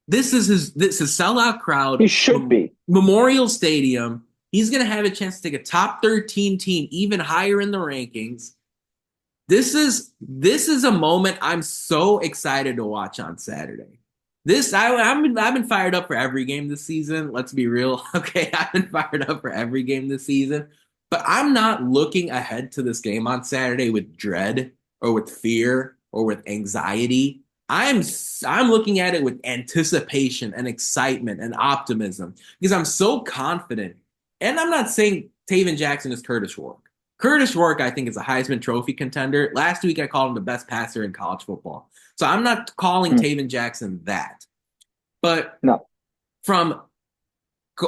This is sellout crowd, He should be. Memorial Stadium. He's going to have a chance to take a top 13 team even higher in the rankings. This is a moment I'm so excited to watch on Saturday. I've been fired up for every game this season. Let's be real, okay? I've been fired up for every game this season, but I'm not looking ahead to this game on Saturday with dread or with fear or with anxiety. I'm looking at it with anticipation and excitement and optimism because I'm so confident. And I'm not saying Tayven Jackson is Kurtis Rourke. Kurtis Rourke, I think, is a Heisman Trophy contender. Last week, I called him the best passer in college football. So I'm not calling Tayven Jackson that. But No. from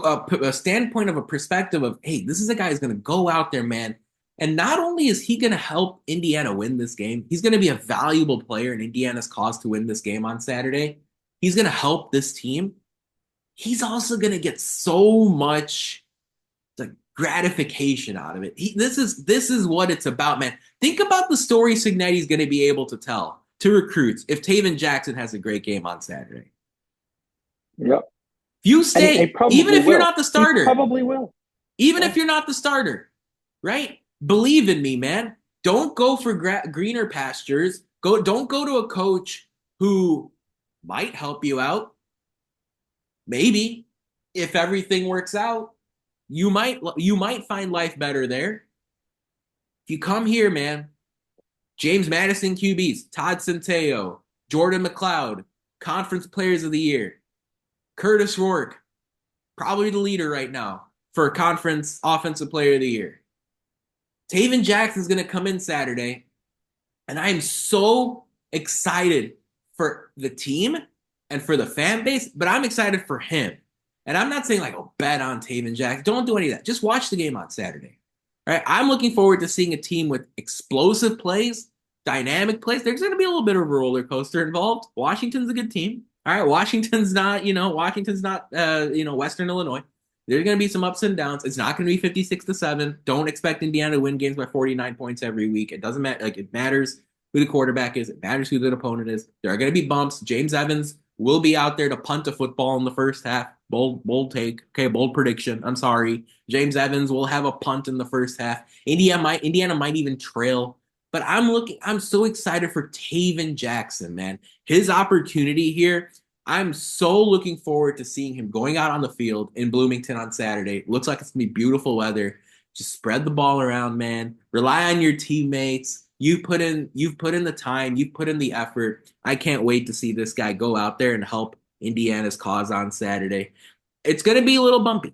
a standpoint of a perspective of, hey, this is a guy who's going to go out there, man. And not only is he going to help Indiana win this game, he's going to be a valuable player in Indiana's cause to win this game on Saturday. He's going to help this team. He's also going to get so much like gratification out of it. This is what it's about, man. Think about the story Cignetti's going to be able to tell to recruits if Tayven Jackson has a great game on Saturday. Yep. If you stay, even if you're not the starter, he probably will. Even if you're not the starter, right? Believe in me, man. Don't go for greener pastures. Don't go to a coach who might help you out. Maybe if everything works out, you might find life better there. If you come here, man, James Madison QBs, Todd Centeio, Jordan McLeod, Conference Players of the Year, Kurtis Rourke, probably the leader right now for Conference Offensive Player of the Year. Tayven Jackson's going to come in Saturday, and I am so excited for the team and for the fan base, but I'm excited for him. And I'm not saying like, oh, bet on Tayven Jackson. Don't do any of that. Just watch the game on Saturday. All right? I'm looking forward to seeing a team with explosive plays, dynamic plays. There's going to be a little bit of a roller coaster involved. Washington's a good team. All right, Washington's not Western Illinois. There's going to be some ups and downs. It's not going to be 56-7. Don't expect Indiana to win games by 49 points every week. It doesn't matter. Like, it matters who the quarterback is. It matters who the opponent is. There are going to be bumps. James Evans will be out there to punt a football in the first half. Bold take. Okay, bold prediction. I'm sorry. James Evans will have a punt in the first half. Indiana might even trail. But I'm so excited for Tayven Jackson, man. His opportunity here. I'm so looking forward to seeing him going out on the field in Bloomington on Saturday. Looks like it's gonna be beautiful weather. Just spread the ball around, man. Rely on your teammates. You've put in the time, you've put in the effort. I can't wait to see this guy go out there and help Indiana's cause on Saturday. It's gonna be a little bumpy.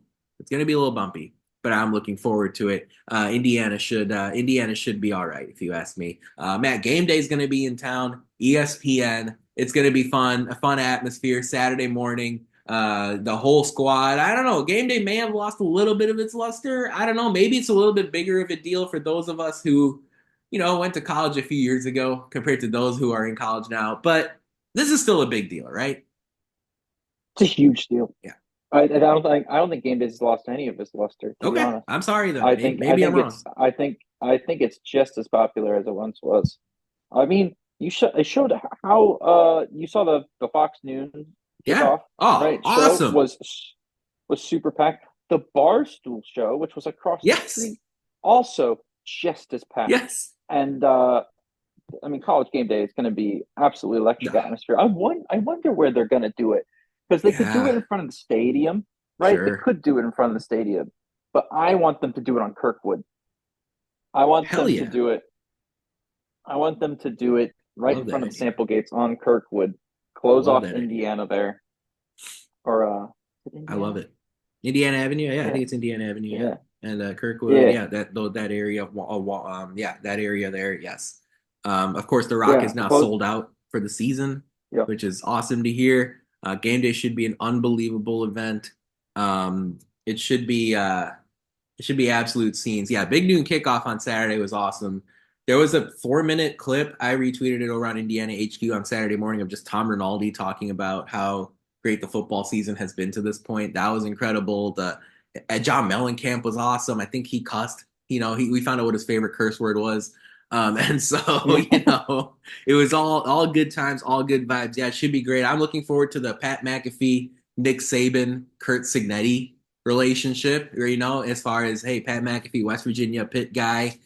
But I'm looking forward to it. Indiana should be all right, if you ask me. Matt, game day is going to be in town. ESPN. It's going to be fun, a fun atmosphere. Saturday morning. The whole squad. I don't know. Game day may have lost a little bit of its luster. I don't know. Maybe it's a little bit bigger of a deal for those of us who, went to college a few years ago compared to those who are in college now. But this is still a big deal, right? It's a huge deal. Yeah. I don't think game days has lost any of its luster. To be honest, I'm sorry though. Maybe I'm wrong. I think it's just as popular as it once was. I mean, it showed how you saw the Fox News Yeah. kickoff, Oh, right? awesome. Show was super packed. The Barstool show, which was across the street, also just as packed. Yes. And college game day is going to be absolutely electric atmosphere. I wonder where they're going to do it. Because they could do it in front of the stadium, right? Sure. They could do it in front of the stadium. But I want them to do it on Kirkwood. I want them to do it. I want them to do it right in front of the sample gates on Kirkwood. Close off Indiana there. Or I love it. Indiana Avenue? Yeah, I think it's Indiana Avenue. Yeah. And Kirkwood, that area that area there, yes. Of course the Rock is now sold out for the season, which is awesome to hear. Game day should be an unbelievable event. It should be absolute scenes. Yeah, Big Noon kickoff on Saturday was awesome. There was a 4-minute clip. I retweeted it over on Indiana HQ on Saturday morning of just Tom Rinaldi talking about how great the football season has been to this point. That was incredible. John Mellencamp was awesome. I think he cussed. We found out what his favorite curse word was. And so, Yeah. it was all good times, all good vibes. Yeah, it should be great. I'm looking forward to the Pat McAfee, Nick Saban, Curt Cignetti relationship, or, as far as, hey, Pat McAfee, West Virginia Pitt guy,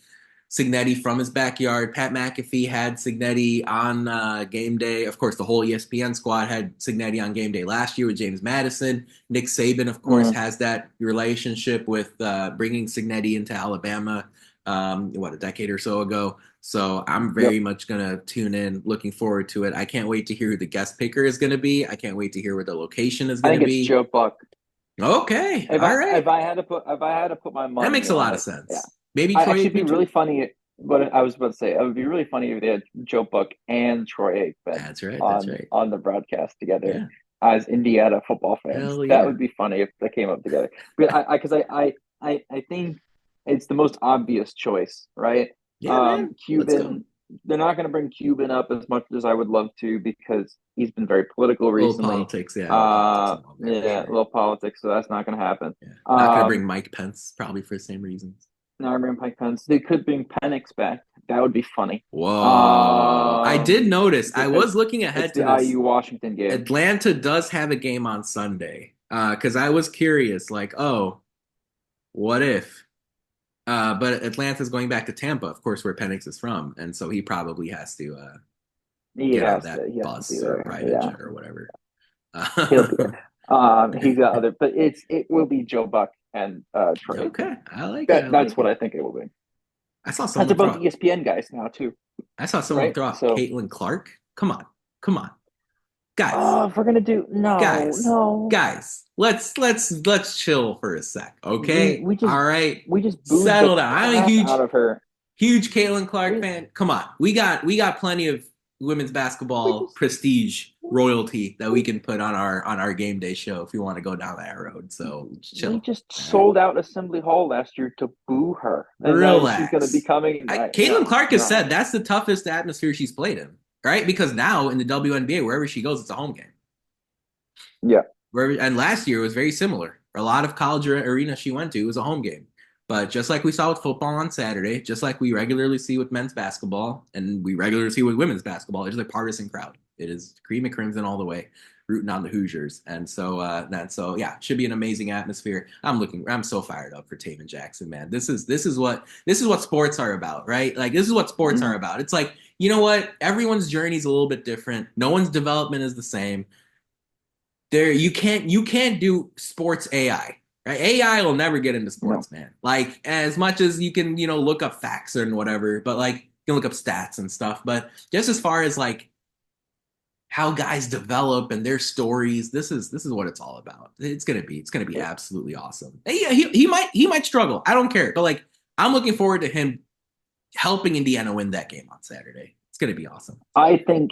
Cignetti from his backyard. Pat McAfee had Cignetti on game day. Of course, the whole ESPN squad had Cignetti on game day last year with James Madison. Nick Saban, of course, Mm, has that relationship with bringing Cignetti into Alabama, a decade or so ago. So I'm yep. very much going to tune in, looking forward to it. I can't wait to hear who the guest picker is going to be. I can't wait to hear where the location is I going think to it's be. Joe Buck. Okay. All right. If I had to put my That money makes a on lot of it, yeah. sense. Maybe I Troy actually be Aikman really too. funny. What I was about to say, it would be really funny if they had Joe Buck and Troy Aikman That's right. That's right. on the broadcast together Yeah. as Indiana football fans. Hell That yeah. would be funny if they came up together. But I think it's the most obvious choice, right? Yeah, man. Let's go. Cuban. They're not going to bring Cuban up as much as I would love to because he's been very political A little recently. politics. Yeah, a little politics involved there for Yeah, a sure. little politics, so that's not going to happen. Yeah. Not going to bring Um, Mike Pence, probably for the same reasons. no, I bring Pike Pence. They could bring Penix back. That would be funny. Whoa. I did notice, I Because was looking it's ahead to the this. IU Washington game. Atlanta does have a game on Sunday. Because I was curious, like, oh, what if? But Atlanta's going back to Tampa, of course, where Penix is from. And so he probably has to get on that He has to be bus or there. private Yeah, jet or whatever. he'll be there. He's got other, but it will be Joe Buck and Troy Aikman. Okay. I like it. I That's like what it. I think it will be. I saw And they're someone both throw ESPN guys now too, I saw someone right? throw out So, Caitlin Clark. Come on. Come on. Guys. if we're gonna do Guys. no, Guys. Let's chill for a sec. Okay? we just All right. booed the Settle down. I'm a crap out of her. huge Caitlin Clark We fan. Come on. We got plenty of women's we basketball just prestige royalty that we we can put on our game day show if we want to go down that road. So we chill. just All right. sold out Assembly Hall last year to boo her, and now she's going to be Relax. coming. Caitlin Clark has No, said that's the toughest atmosphere she's played in, right? Because now in the WNBA, wherever she goes, it's a home game. yeah, And last year it was very similar. A lot of college arena she went to was a home game. But just like we saw with football on Saturday, just like we regularly see with men's basketball, and we regularly see with women's basketball, it's a partisan crowd. It is cream and crimson all the way, rooting on the Hoosiers. And so yeah, it should be an amazing atmosphere. I'm so fired up for Tayven Jackson, man. This is what sports are about, right? Like this is what sports are mm, about. It's like, you know what? Everyone's journey is a little bit different. No one's development is the same. You can't do sports AI. Right? AI will never get into no, sports, man. Like as much as you can, look up facts and whatever, but like you can look up stats and stuff. But just as far as like how guys develop and their stories, this is what it's all about. It's gonna be absolutely awesome. And yeah, he might struggle. I don't care, but like I'm looking forward to him helping Indiana win that game on Saturday. It's gonna be awesome. I think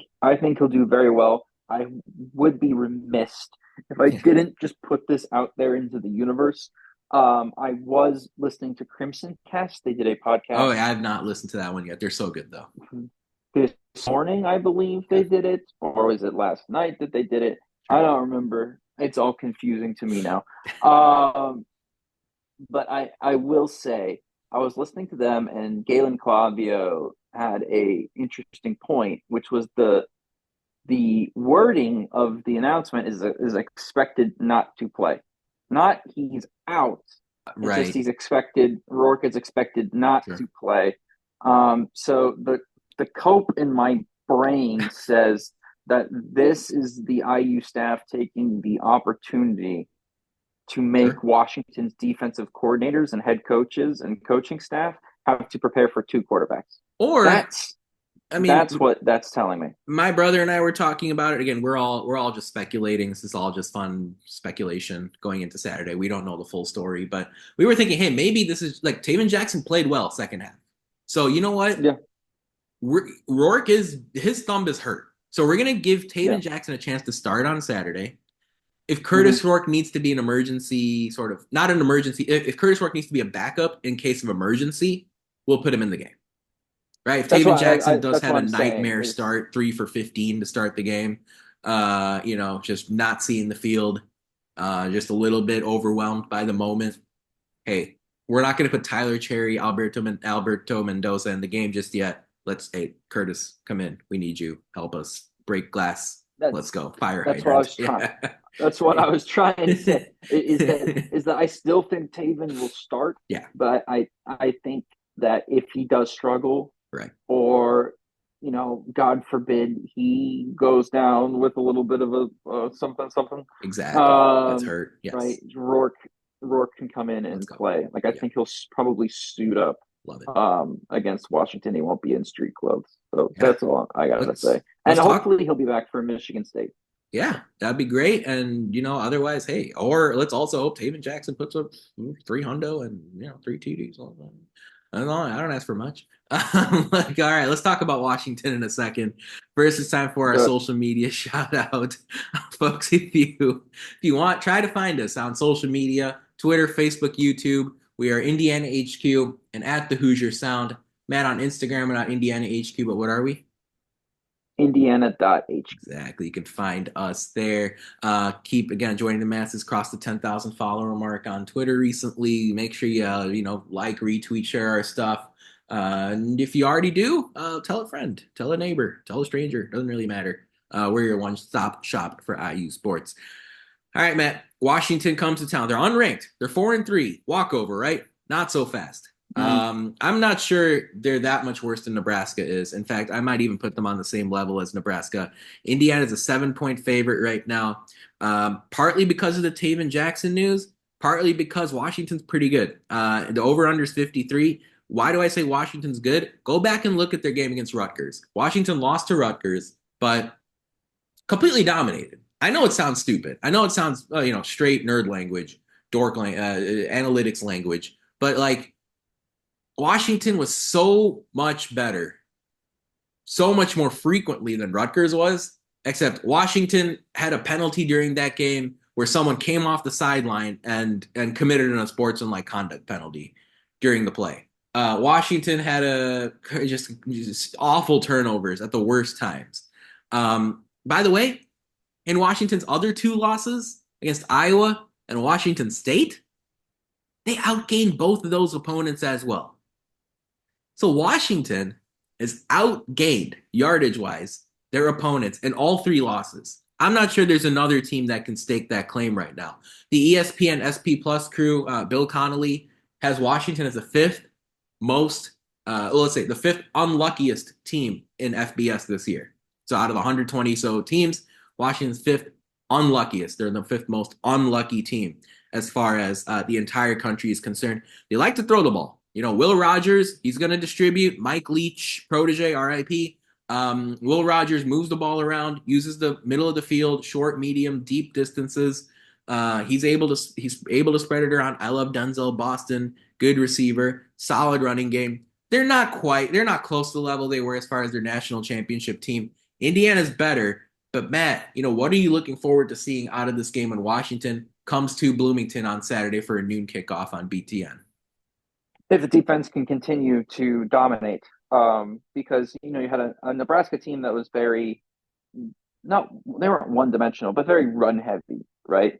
he'll do very well. I would be remiss if I Yeah. didn't just put this out there into the universe. I was listening to Crimson Cast. They did a Oh, podcast yeah, I've not listened to that one yet. They're so good though. this morning, I believe they did it, or was it last night that they did it? I Sure. don't remember. It's all confusing to me now. Um, but I will say I was listening to them, and Galen Claudio had a interesting point, which was the wording of the announcement is expected not to play, not he's out. It's just Right. he's expected. Rourke is expected not Sure. to play. So the cope in my brain says that this is the IU staff taking the opportunity to make Sure. Washington's defensive coordinators and head coaches and coaching staff have to prepare for two quarterbacks. Or, That's I mean, that's what that's telling me. my brother and I were talking about it again. We're all just speculating. This is all just fun speculation going into Saturday. We don't know the full story, but we were thinking, hey, maybe this is like Taven Jackson played well second half. So you know what? Yeah, Rourke is his thumb is hurt. So we're gonna give yeah. Taven Jackson a chance to start on Saturday. If Mm-hmm. Kurtis Rourke needs to be an emergency, sort of not an emergency, if Kurtis Rourke needs to be a backup in case of emergency, we'll put him in the game. Right? If Taven Jackson does That's have what a I'm saying nightmare is start, 3 for 15 to start the game, just not seeing the field, just a little bit overwhelmed by the moment. Hey, we're not going to put Tyler Cherry, Alberto Mendoza in the game just yet. Hey, Kurtis, come in. We need you. Help us break glass. Let's That's go. Fire that's what I hydrant. was trying. Yeah. That's what I was trying to say. Is that I still think Taven will start, Yeah. but I think that if he does struggle, Right. or God forbid he goes down with a little bit of a something something, Exactly. Gets hurt. right? Yes. Rourke can come in Let's and go. play. Like I Yeah. think he'll probably suit up Love it. against Washington. He won't be in street clothes. So Yeah. that's all I gotta Let's say. And let's talk. hopefully he'll be back for Michigan State. Yeah, that'd be great. And otherwise, hey, or let's also hope Tayven Jackson puts up 3 hundo and 3 TDs. I don't ask for much. Like, all right, let's talk about Washington in a second. First, it's time for our Good. social media shout out, folks. If you want, try to find us on social media: Twitter, Facebook, YouTube. We are Indiana HQ and at the Hoosier Sound. Matt on Instagram and on Indiana HQ. But what are we? Indiana.HQ. Exactly. You can find us there. Keep again joining the masses. Cross the 10,000 follower mark on Twitter recently. Make sure you like, retweet, share our stuff. And if you already do, tell a friend, tell a neighbor, tell a stranger. Doesn't really matter. We're your one-stop shop for IU sports. All right, Matt. Washington comes to town. They're unranked. They're 4-3. Walkover, right? Not so fast. Mm-hmm. I'm not sure they're that much worse than Nebraska is. In fact, I might even put them on the same level as Nebraska. Indiana's a 7-point favorite right now, partly because of the Tayven Jackson news, partly because Washington's pretty good. The over-under is 53. Why do I say Washington's good? Go back and look at their game against Rutgers. Washington lost to Rutgers, but completely dominated. I know it sounds stupid. I know it sounds, straight nerd language, analytics language, but like, Washington was so much better, so much more frequently than Rutgers was, except Washington had a penalty during that game where someone came off the sideline and committed an unsportsmanlike conduct penalty during the play. Washington had just awful turnovers at the worst times. By the way, in Washington's other 2 losses against Iowa and Washington State, they outgained both of those opponents as well. So Washington has outgained yardage wise their opponents in all 3 losses. I'm not sure there's another team that can stake that claim right now. The ESPN SP Plus crew, Bill Connolly, has Washington as the the fifth unluckiest team in FBS this year. So out of the 120 so teams, Washington's fifth unluckiest. They're the fifth most unlucky team as far as the entire country is concerned. They like to throw the ball. Will Rogers, he's going to distribute. Mike Leach, protege, RIP. Will Rogers moves the ball around, uses the middle of the field, short, medium, deep distances. He's able to spread it around. I love Denzel Boston, good receiver, solid running game. They're not close to the level they were as far as their national championship team. Indiana's better, but Matt, what are you looking forward to seeing out of this game when Washington comes to Bloomington on Saturday for a noon kickoff on BTN? If the defense can continue to dominate, because you had a Nebraska team that was very not they weren't one dimensional, but very run heavy, right?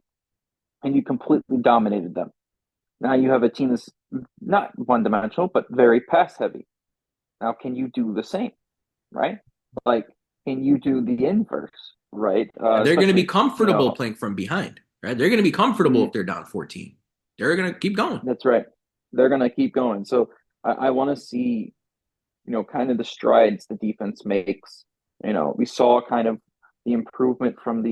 And you completely dominated them. Now you have a team that's not one dimensional, but very pass heavy. Now, can you do the same, right? Like, can you do the inverse, right? They're going to be Especially, comfortable playing from behind, right? They're going to be comfortable if they're down 14. They're going to keep going. That's right. They're going to keep going. So I want to see, kind of the strides the defense makes. We saw kind of the improvement from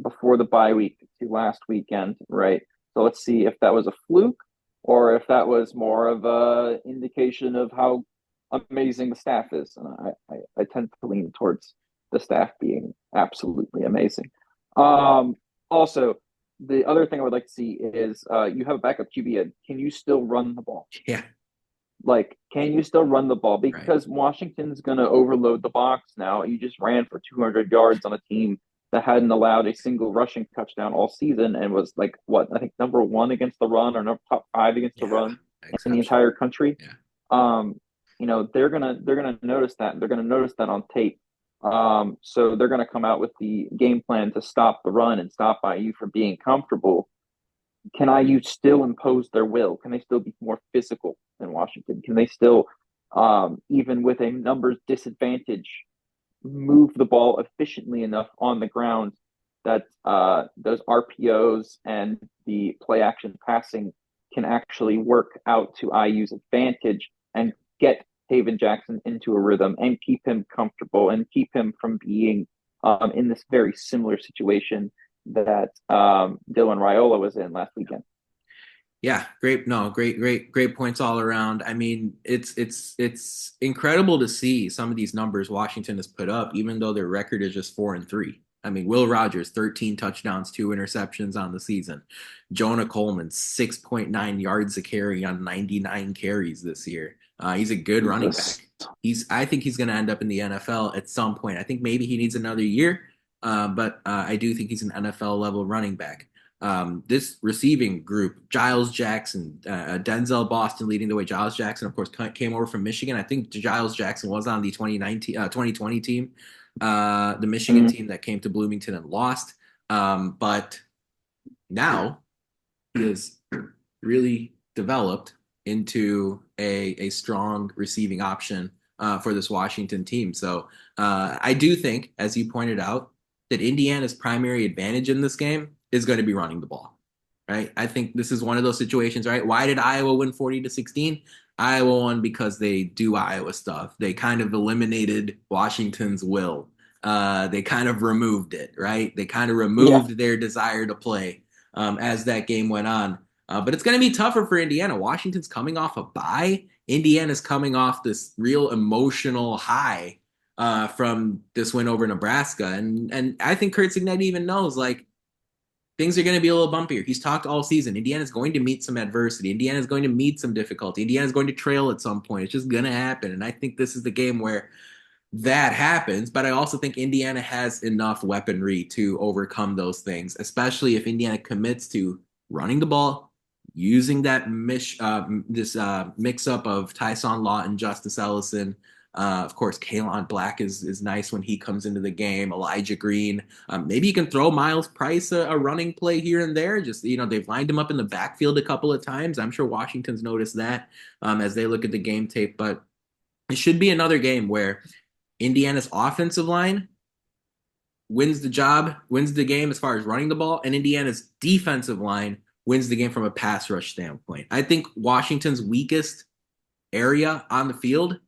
before the bye week to last weekend, right? So let's see if that was a fluke or if that was more of a indication of how amazing the staff is. And I tend to lean towards the staff being absolutely amazing. Also, the other thing I would like to see is you have a backup QB. Can you still run the ball? Yeah. Like, can you still run the ball? Right. Because Washington's going to overload the box now. You just ran for 200 yards on a team that hadn't allowed a single rushing touchdown all season and was like, what, I think number 1 against the run or top 5 against the run in the entire country. Yeah. They're gonna notice that. They're gonna notice that on tape. So they're gonna come out with the game plan to stop the run and stop IU from being comfortable. can IU still impose their will? Can they still be more physical than Washington? Can they still, even with a numbers disadvantage, move the ball efficiently enough on the ground that those RPOs and the play action passing can actually work out to IU's advantage and get Tayven Jackson into a rhythm and keep him comfortable and keep him from being in this very similar situation that Dylan Raiola was in last weekend. Yeah, great. No, great points all around. I mean, it's incredible to see some of these numbers Washington has put up, even though their record is just 4-3. I mean, Will Rogers, 13 touchdowns, 2 interceptions on the season. Jonah Coleman, 6.9 yards a carry on 99 carries this year. He's a good running Jesus. back. I think he's going to end up in the NFL at some point. I think maybe he needs another year, but I do think he's an NFL level running back. This receiving group, Giles Jackson, Denzel Boston leading the way. Giles Jackson, of course, came over from Michigan. I think Giles Jackson was on the 2020 team, the Michigan team that came to Bloomington and lost. But now he has really developed into a strong receiving option for this Washington team. So I do think, as you pointed out, that Indiana's primary advantage in this game is going to be running the ball, right? I think this is one of those situations, right? Why did Iowa win 40-16? Iowa won because they do Iowa stuff. They kind of eliminated Washington's will. They kind of removed it, right? They kind of removed their desire to play as that game went on. But it's going to be tougher for Indiana. Washington's coming off a bye. Indiana's coming off this real emotional high from this win over Nebraska. And I think Curt Cignetti even knows, like, things are going to be a little bumpier. He's talked all season. Indiana's going to meet some adversity. Indiana's going to meet some difficulty. Indiana's going to trail at some point. It's just going to happen. And I think this is the game where that happens. But I also think Indiana has enough weaponry to overcome those things, especially if Indiana commits to running the ball, using that mix up of Tyson Law and Justice Ellison. Of course, Kalon Black is nice when he comes into the game. Elijah Green. Maybe you can throw Miles Price a running play here and there. Just, they've lined him up in the backfield a couple of times. I'm sure Washington's noticed that as they look at the game tape. But it should be another game where Indiana's offensive line wins the game as far as running the ball, and Indiana's defensive line wins the game from a pass rush standpoint. I think Washington's weakest area on the field,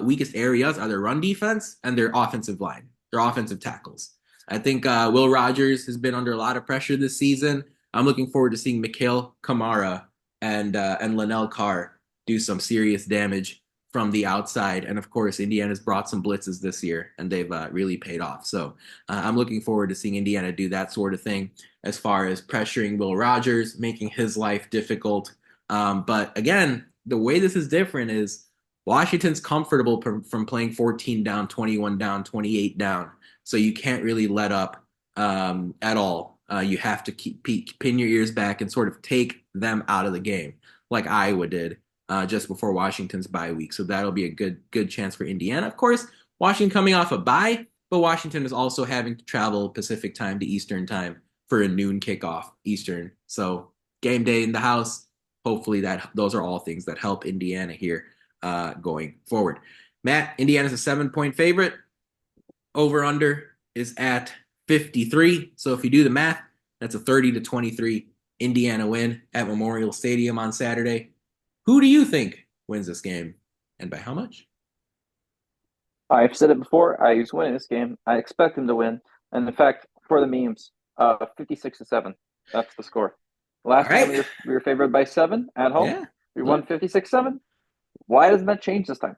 weakest areas are their run defense and their offensive line, their offensive tackles. I think Will Rogers has been under a lot of pressure this season. I'm looking forward to seeing Mikhail Kamara and Linnell Carr do some serious damage from the outside. And of course, Indiana's brought some blitzes this year, and they've really paid off. So I'm looking forward to seeing Indiana do that sort of thing as far as pressuring Will Rogers, making his life difficult. But again, the way this is different is Washington's comfortable from playing 14 down, 21 down, 28 down. So you can't really let up at all. You have to pin your ears back and sort of take them out of the game like Iowa did just before Washington's bye week. So that'll be a good chance for Indiana. Of course, Washington coming off a bye, but Washington is also having to travel Pacific time to Eastern time for a noon kickoff Eastern. So game day in the house. Hopefully those are all things that help Indiana here going forward. Matt, Indiana's a 7-point favorite. Over under is at 53. So if you do the math, that's a 30-23 Indiana win at Memorial Stadium on Saturday. Who do you think wins this game, and by how much? I've said it before. I use winning this game. I expect them to win. And in fact, for the memes, 56-7. That's the score. Last time we were favored by 7 at home. Yeah. We won 56-7. Why doesn't that change this time?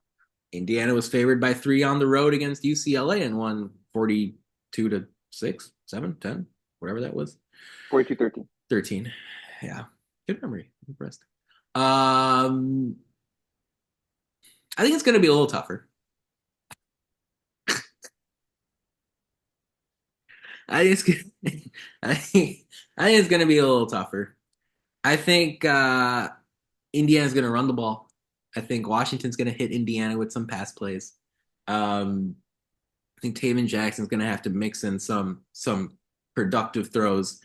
Indiana was favored by 3 on the road against UCLA and won 42-6, 7, 10, whatever that was. 42-13. 13. Yeah. Good memory. I'm impressed. I think it's going to be a little tougher. I think it's going to be a little tougher. I think Indiana's going to run the ball. I think Washington's going to hit Indiana with some pass plays. I think Tayven Jackson's going to have to mix in some productive throws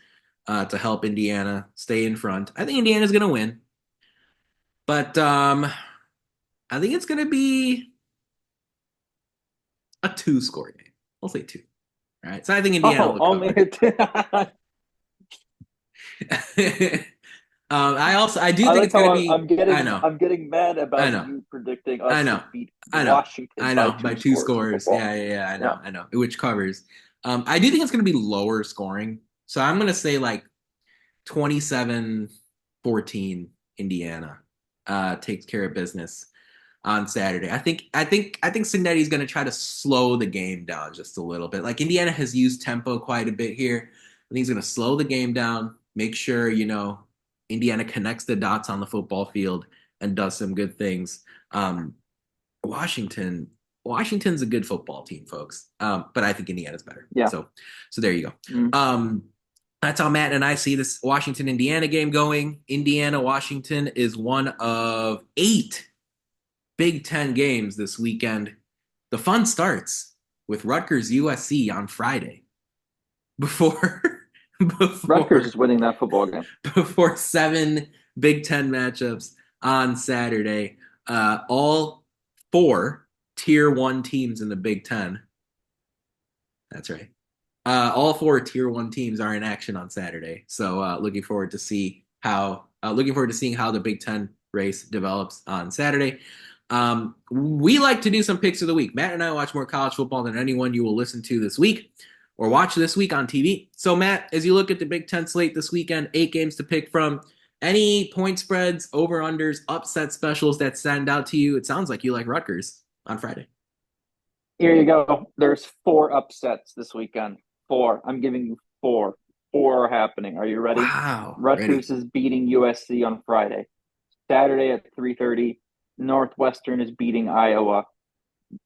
to help Indiana stay in front. I think Indiana's going to win, but I think it's going to be a two-score game. I'll say two. All right. So I think Indiana Oh, will only cover. a I do I think like it's going how to be. I know. I'm getting mad I about know. you predicting I us to know. beat I know. Washington I by know. two By two scores in scores. football. Yeah. I Yeah. know. I know. Which covers. I do think it's going to be lower scoring. So I'm going to say like 27-14 Indiana takes care of business on Saturday. I think Cignetti's going to try to slow the game down just a little bit. Like Indiana has used tempo quite a bit here. I think he's going to slow the game down, make sure, Indiana connects the dots on the football field and does some good things. Um, Washington Washington's a good football team, folks. But I think Indiana's better. Yeah. So there you Mm. go. That's how Matt and I see this Washington Indiana game going. Indiana Washington is one of 8 Big Ten games this weekend. The fun starts with Rutgers USC on Friday before Rutgers before is winning that football game. before 7 Big Ten matchups on Saturday. All 4 Tier 1 teams in the Big Ten. That's right. All 4 Tier 1 teams are in action on Saturday. So looking forward to seeing how the Big Ten race develops on Saturday. We like to do some picks of the week. Matt and I watch more college football than anyone you will listen to this week or watch this week on TV. So Matt, as you look at the Big Ten slate this weekend, 8 games to pick from, any point spreads, over-unders, upset specials that stand out to you? It sounds like you like Rutgers on Friday. Here you go. There's 4 upsets this weekend. 4. I'm giving you 4. 4 are happening. Are you ready? Wow. Rutgers Ready. is beating USC on Friday. Saturday at 3:30, Northwestern is beating Iowa.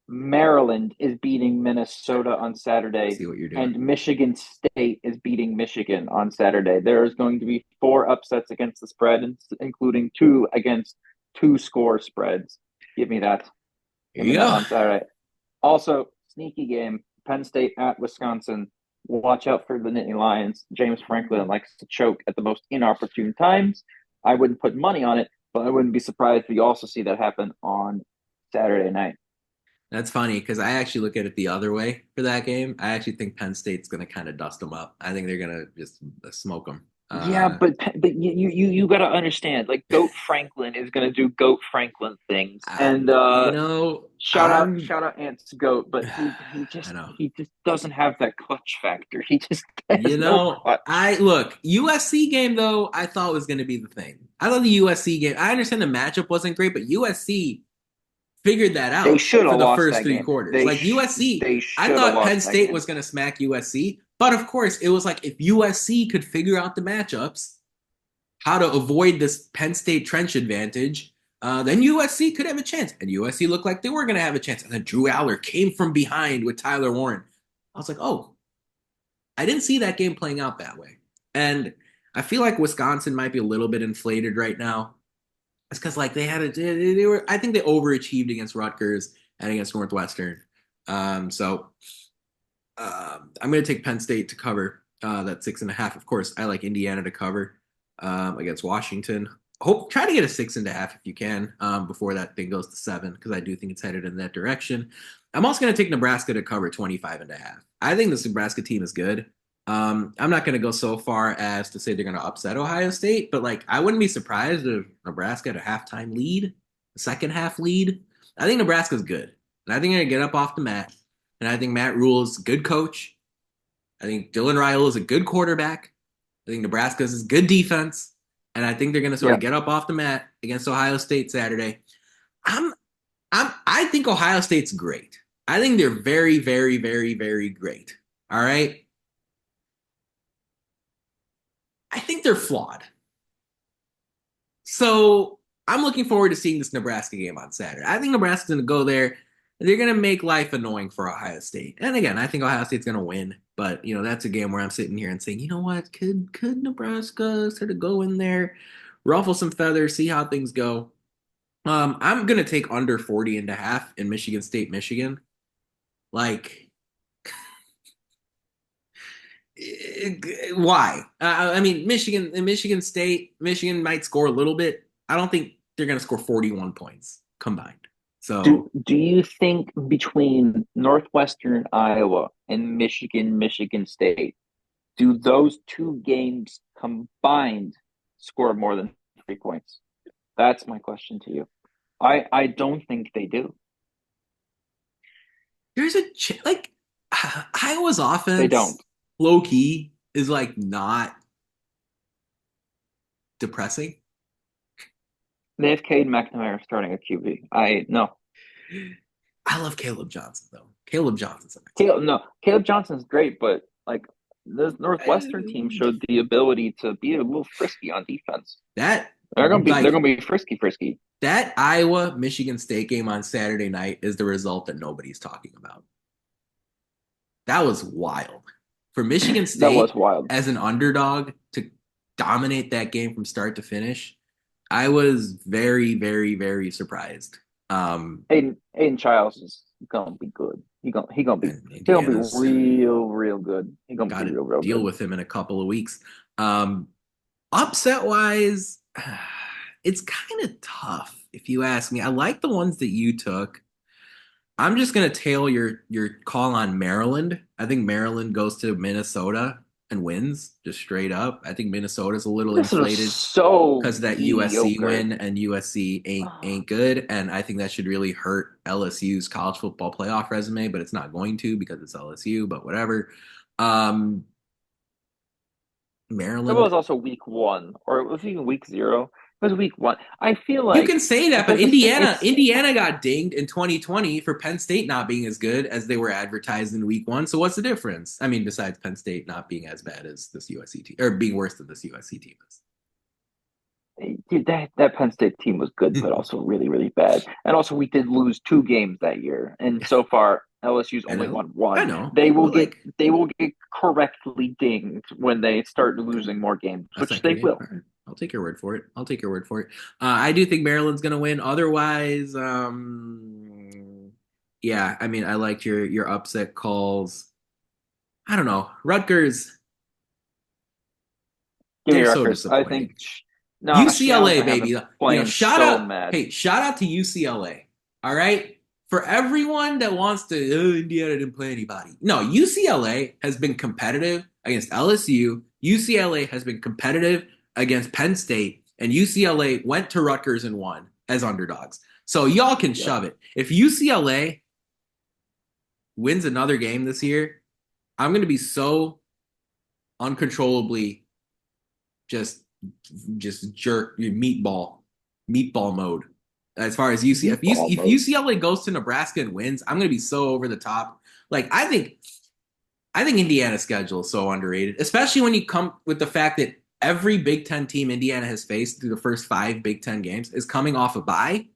Maryland is beating Minnesota on Saturday, See what you're doing. and Michigan State is beating Michigan on Saturday. There is going to be 4 upsets against the spread, including 2 against 2-score spreads. Give me that. Here Give you me that go. on Saturday. Also, sneaky game, Penn State at Wisconsin. Watch out for the Nittany Lions. James Franklin likes to choke at the most inopportune times. I wouldn't put money on it, but I wouldn't be surprised if you also see that happen on Saturday night. That's funny because I actually look at it the other way for that game. I actually think Penn State's going to kind of dust them up. I think they're going to just smoke them. Yeah, but you got to understand, like Goat Franklin is going to do Goat Franklin things, and I'm, shout out Ant's Goat, but I know. he just doesn't have that clutch factor. He just has no clutch. I look, USC game though, I thought was going to be the thing. I thought the USC game, I understand the matchup wasn't great, but USC figured that They out should for have the lost first that 3 game. quarters. Like USC, They I should have thought Penn lost that State game. was going to smack USC, but of course, it was like if USC could figure out the matchups, how to avoid this Penn State trench advantage, then USC could have a chance. And USC looked like they were going to have a chance. And then Drew Aller came from behind with Tyler Warren. I was like, oh, I didn't see that game playing out that way. And I feel like Wisconsin might be a little bit inflated right now. It's because like they were, I think they overachieved against Rutgers and against Northwestern. I'm going to take Penn State to cover that 6.5. Of course, I like Indiana to cover against Washington. Try to get a 6.5 if you can before that thing goes to 7 because I do think it's headed in that direction. I'm also going to take Nebraska to cover 25.5. I think this Nebraska team is good. I'm not going to go so far as to say they're going to upset Ohio State, but like I wouldn't be surprised if Nebraska had a halftime lead, a second half lead. I think Nebraska's good, and I think they're going to get up off the mat. And I think Matt Rule's a good coach. I think Dylan Ryle is a good quarterback. I think Nebraska's is good defense. And I think they're going to sort of get up off the mat against Ohio State Saturday. I think Ohio State's great. I think they're very, very, very, very great. All right. I think they're flawed. So I'm looking forward to seeing this Nebraska game on Saturday. I think Nebraska's going to go there. They're going to make life annoying for Ohio State. And again, I think Ohio State's going to win. But, that's a game where I'm sitting here and saying, you know what? Could Nebraska sort of go in there, ruffle some feathers, see how things go? I'm going to take under 40.5 in Michigan State, Michigan. Like, Why? I mean, Michigan State, Michigan might score a little bit. I don't think they're going to score 41 points combined. So Do you think between Northwestern Iowa and Michigan State, do those two games combined score more than 3 points? That's my question to you. I don't think they do. there's like Iowa's They offense, don't. low key, is like not depressing. They have Cade McNamara starting at QB. I no. I love Caleb Johnson though. Caleb Johnson's Caleb, no, Caleb Johnson's great, but like the Northwestern team amazing. showed the ability to be a little frisky on defense. That They're like gonna be frisky. that Iowa Michigan State game on Saturday night is the result that nobody's talking about. That was wild. For Michigan That was State wild. as an underdog to dominate that game from start to finish, I was very, very, very surprised. Aiden Childs is gonna be good. And He gonna be Indiana's real good. He gonna got be to real deal good. with him in a couple of weeks. Um, Upset wise, it's kind of tough if you ask me. I like the ones that you took. I'm just gonna tail your call on Maryland. I think Maryland goes to Minnesota and wins just straight up. I think Minnesota's a little This is inflated so because of that USC mediocre. win, and USC ain't good, and I think that should really hurt LSU's college football playoff resume, but it's not going to because it's LSU. But whatever. Um, It Maryland. was also week one, or it was even week zero. It was week one. I feel You like can say that, but because this thing, it's Indiana got dinged in 2020 for Penn State not being as good as they were advertised in week one. So what's the difference? I mean, besides Penn State not being as bad as this USC team or being worse than this USC team dude, that Penn State team was good, is. but also really bad. And also, we did lose 2 games that year, and so far LSU's I only know, won I one. know, They will but get like they will get correctly dinged when they start okay, losing more games, a which second they game. will. All right, I'll take your word for it. I'll take your word for it. I do think Maryland's gonna win. Otherwise, yeah, I mean, I liked your upset calls. I don't know, Rutgers. Give me They're so Rutgers. I disappointing. think no, Shannon's UCLA, gonna have them baby. playing Shout so out. mad. Hey, shout out to UCLA. All right. For everyone that wants to, oh, Indiana didn't play anybody. No, UCLA has been competitive against LSU. UCLA has been competitive against Penn State. And UCLA went to Rutgers and won as underdogs. So y'all can Yep. shove it. If UCLA wins another game this year, I'm going to be so uncontrollably just jerk your meatball mode. As far as UC, Meatball if mode. UCLA goes to Nebraska and wins, I'm gonna be so over the top. Like I think Indiana's schedule is so underrated, especially when you come with the fact that every Big Ten team Indiana has faced through the first 5 Big Ten games is coming off a bye,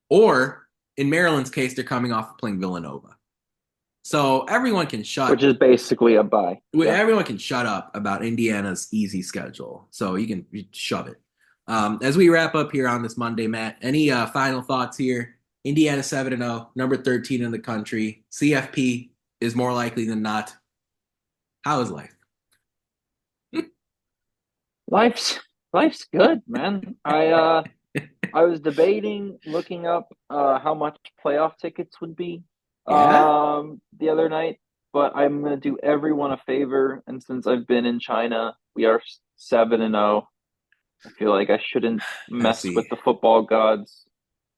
or in Maryland's case, they're coming off of playing Villanova. So Which is basically a bye. Yeah. everyone can shut up about Indiana's easy schedule. So you shove it. As we wrap up here on this Monday, Matt, any final thoughts here? Indiana 7-0, number 13 in the country. CFP is more likely than not. How is life? Life's life's good, man. I was debating looking up how much playoff tickets would be Yeah? the other night, but I'm gonna do everyone a favor, and since I've been in China, we are 7-0. I feel like I shouldn't I mess with see. the football gods,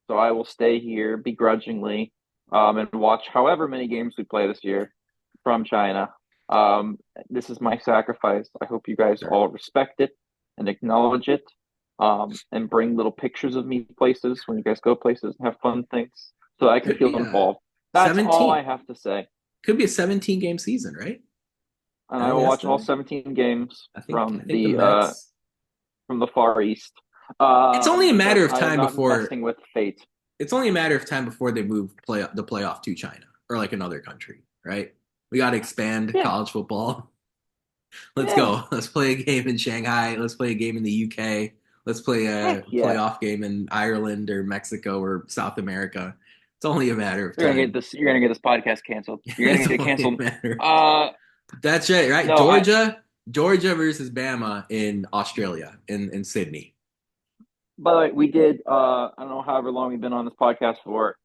so I will stay here begrudgingly and watch however many games we play this year from China. Um, this is my sacrifice. I hope you guys Sure. all respect it and acknowledge it, and bring little pictures of me places when you guys go places and have fun things so I can Could feel be involved. That's all I 17. have to say. Could be a 17 game season, right? And I That will watch all estimate? 17 games I think the Mets. from the Far East It's only a matter because of I am time not before messing with fate. it's only a matter of time before they move the playoff to China or like another country, right? We got to expand Yeah, college football. Let's yeah, go. Let's play a game in Shanghai. Let's play a game in the UK. Let's play heck a yeah. playoff game in Ireland or Mexico or South America. It's only a matter of You're gonna get time. this. You're gonna get this podcast canceled. You're gonna It's get it only a canceled. matter of Uh, That's right? No, I Georgia versus Bama in Australia, in Sydney. by the way, we did I don't know however long we've been on this podcast for.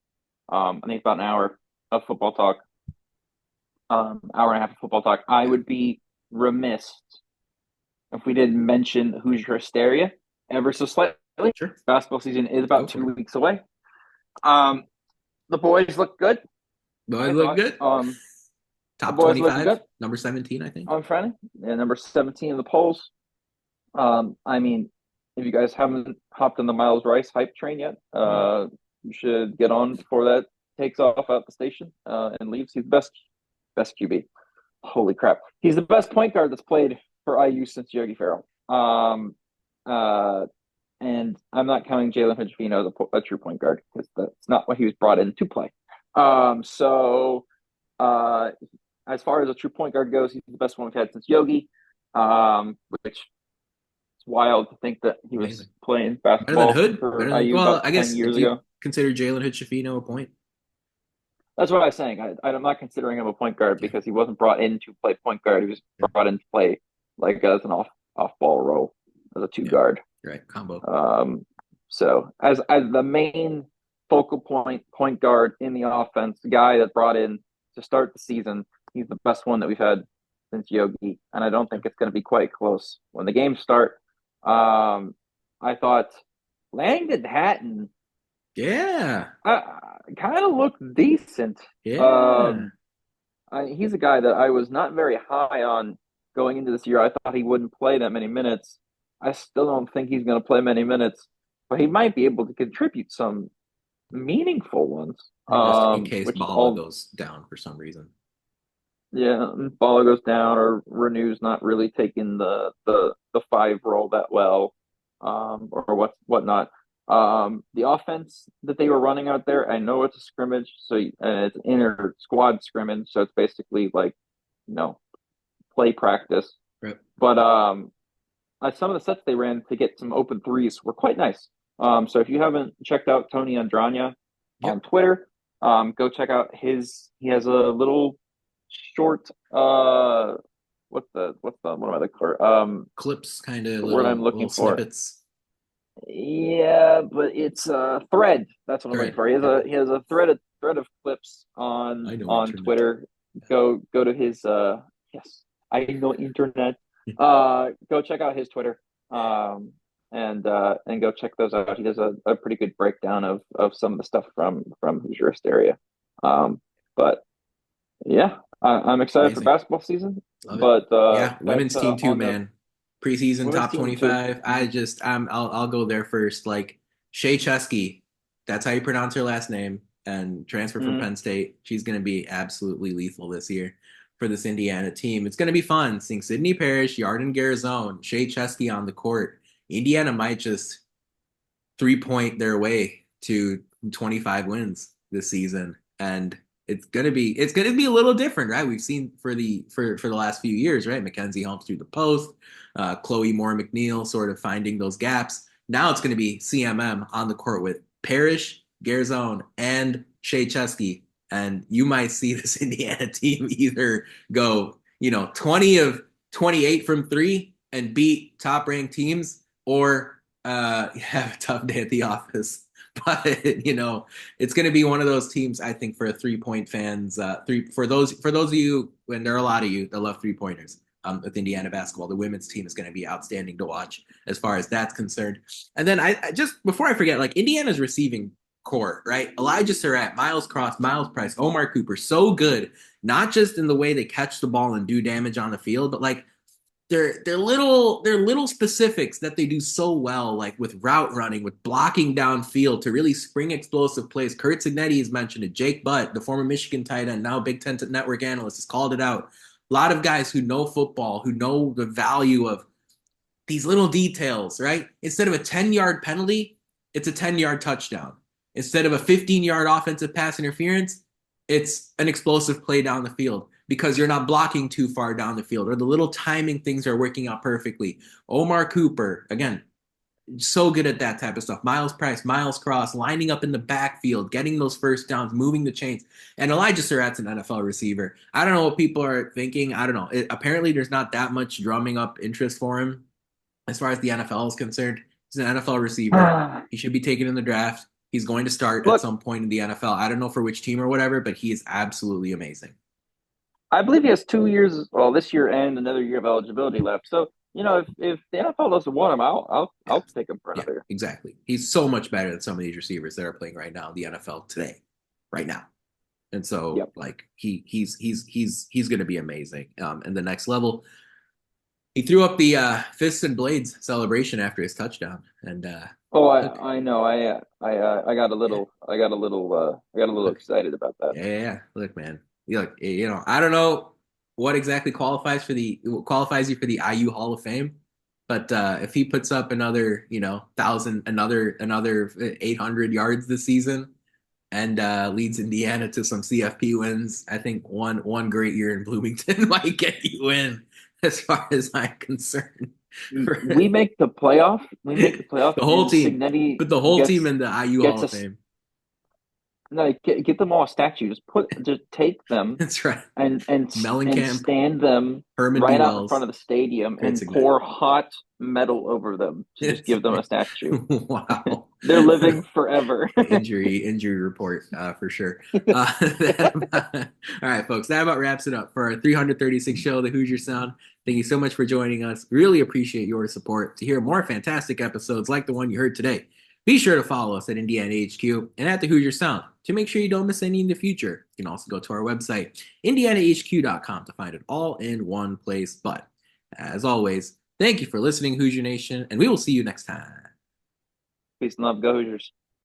I think it's about an hour of football talk. Hour and a half of football talk. I Yeah, would be remiss if we didn't mention Hoosier hysteria ever so slightly. sure. Basketball season is Go about for two it. weeks away. Um, the boys look good. Boys I look thought. good. The Top boys look 25, good number 17, I think. on Friday. Yeah, number 17 in the polls. I mean, if you guys haven't hopped on the Miles Rice hype train yet, Mm. you should get on before that takes off out the station and leaves. He's the best QB. Holy crap. He's the best point guard that's played for IU since Yogi Ferrell. Uh, and I'm not counting Jalen Hood-Schifino as a true point guard because that's not what he was brought in to play. So uh, as far as a true point guard goes, he's the best one we've had since Yogi, which is wild to think that he was Amazing. playing Better than basketball Hood. for Better than, IU well, about I 10 guess, years do you ago. consider Jalen Hood Shafino a point? That's what I was saying. I'm not considering him a point guard Yeah. because he wasn't brought in to play point guard. He was Yeah. brought in to play like as an off ball role as a two Yeah. guard. Right. Combo. So as the main focal point guard in the offense, the guy that brought in to start the season, he's the best one that we've had since Yogi, and I don't think it's going to be quite close when the games start. I thought Langdon Hatton Yeah. kind of looked decent. Yeah. Um, he's a guy that I was not very high on going into this year. I thought he wouldn't play that many minutes. I still don't think he's going to play many minutes, but he might be able to contribute some meaningful ones. Just in case Which is Bala all, goes down for some reason. yeah, Bala goes down or Renew's not really taking the five role that well, or whatnot. The offense that they were running out there, I know it's a scrimmage, so it's an inter squad scrimmage, so it's basically like, you know, play practice. Right. But some of the sets they ran to get some open threes were quite nice. So if you haven't checked out Tony Andrania on Yep. Twitter, go check out his. He has a little short. What am I looking for? Clips, kind of The word I'm little looking for. snippets. Yeah, but it's a thread. That's what I'm looking Thread. for. Yep. He has a thread of clips I know on internet. Twitter. Go to his yes, I know internet. Go check out his Twitter. And go check those out. He does a pretty good breakdown of some of the stuff from Hoosier Hysteria. But yeah, I'm excited for Amazing. basketball season. Love it. But Yeah, that's women's team too, on the man. Preseason women's top team too. 25. I'll go there first. Like Shea Chesky, that's how you pronounce her last name, and transfer from Mm-hmm. Penn State. She's gonna be absolutely lethal this year for this Indiana team. It's gonna be fun seeing Sydney Parrish, Yarden Garazone, Shea Chesky on the court. Indiana might just 3-point their way to 25 wins this season, and it's gonna be a little different, right? We've seen for the last few years, right? Mackenzie Holmes through the post, Chloe Moore McNeil sort of finding those gaps. Now it's gonna be CMM on the court with Parrish, Garzone, and Shea Chesky, and you might see this Indiana team either go 20 of 28 from three and beat top ranked teams, or have a tough day at the office. But it's going to be one of those teams. I think for 3-point fans, for those of you, and there are a lot of you that love 3-pointers. With Indiana basketball, the women's team is going to be outstanding to watch as far as that's concerned. And then I just before I forget, like Indiana's receiving core, right? Elijah Surratt, Miles Cross, Miles Price, Omar Cooper, so good, not just in the way they catch the ball and do damage on the field, but like they're little specifics that they do so well, like with route running, with blocking downfield to really spring explosive plays. Curt Cignetti has mentioned it. Jake Butt, the former Michigan tight end, now Big Ten Network analyst, has called it out. A lot of guys who know football, who know the value of these little details, right? Instead of a 10-yard penalty, it's a 10-yard touchdown. Instead of a 15-yard offensive pass interference, it's an explosive play down the field because you're not blocking too far down the field, or the little timing things are working out perfectly. Omar Cooper, again, so good at that type of stuff. Miles Price, Miles Cross, lining up in the backfield, getting those first downs, moving the chains. And Elijah Surratt's an NFL receiver. I don't know what people are thinking. I don't know. Apparently, there's not that much drumming up interest for him as far as the NFL is concerned. He's an NFL receiver. He should be taken in the draft. He's going to start at Look, some point in the NFL. I don't know for which team or whatever, but he is absolutely amazing. I believe he has 2 years, well, this year and another year of eligibility left. So, if the NFL doesn't want him, I'll take him for Yeah, another year. exactly. He's so much better than some of these receivers that are playing right now in the NFL today, right now. And so, Yep. like, he's going to be amazing. And the next level, he threw up the fists and blades celebration after his touchdown, and Oh, look, I know. I got a yeah, little, I got a little look, excited about that. yeah. Look, man, I don't know what exactly qualifies you for the IU Hall of Fame, but if he puts up another, thousand, another 800 yards this season, and leads Indiana to some CFP wins, I think one great year in Bloomington might get you in, as far as I'm concerned. We make the playoff. We make the playoff, The whole and team, Cignetti but the whole team gets in the IU Hall gets of us. Fame. No, get them all a statue. Just take them That's right. and Mellencamp, stand them Herman B. right out in front Wells, of the stadium Curt and Cignetti. pour hot metal over them to just give them a statue. Wow. They're living forever. Injury report for sure. All right, folks, that about wraps it up for our 336 show, The Hoosier Sound. Thank you so much for joining us. Really appreciate your support. To hear more fantastic episodes like the one you heard today, be sure to follow us at Indiana HQ and at The Hoosier Sound to make sure you don't miss any in the future. You can also go to our website, indianahq.com, to find it all in one place. But as always, thank you for listening, Hoosier Nation, and we will see you next time. Peace and love, go Hoosiers.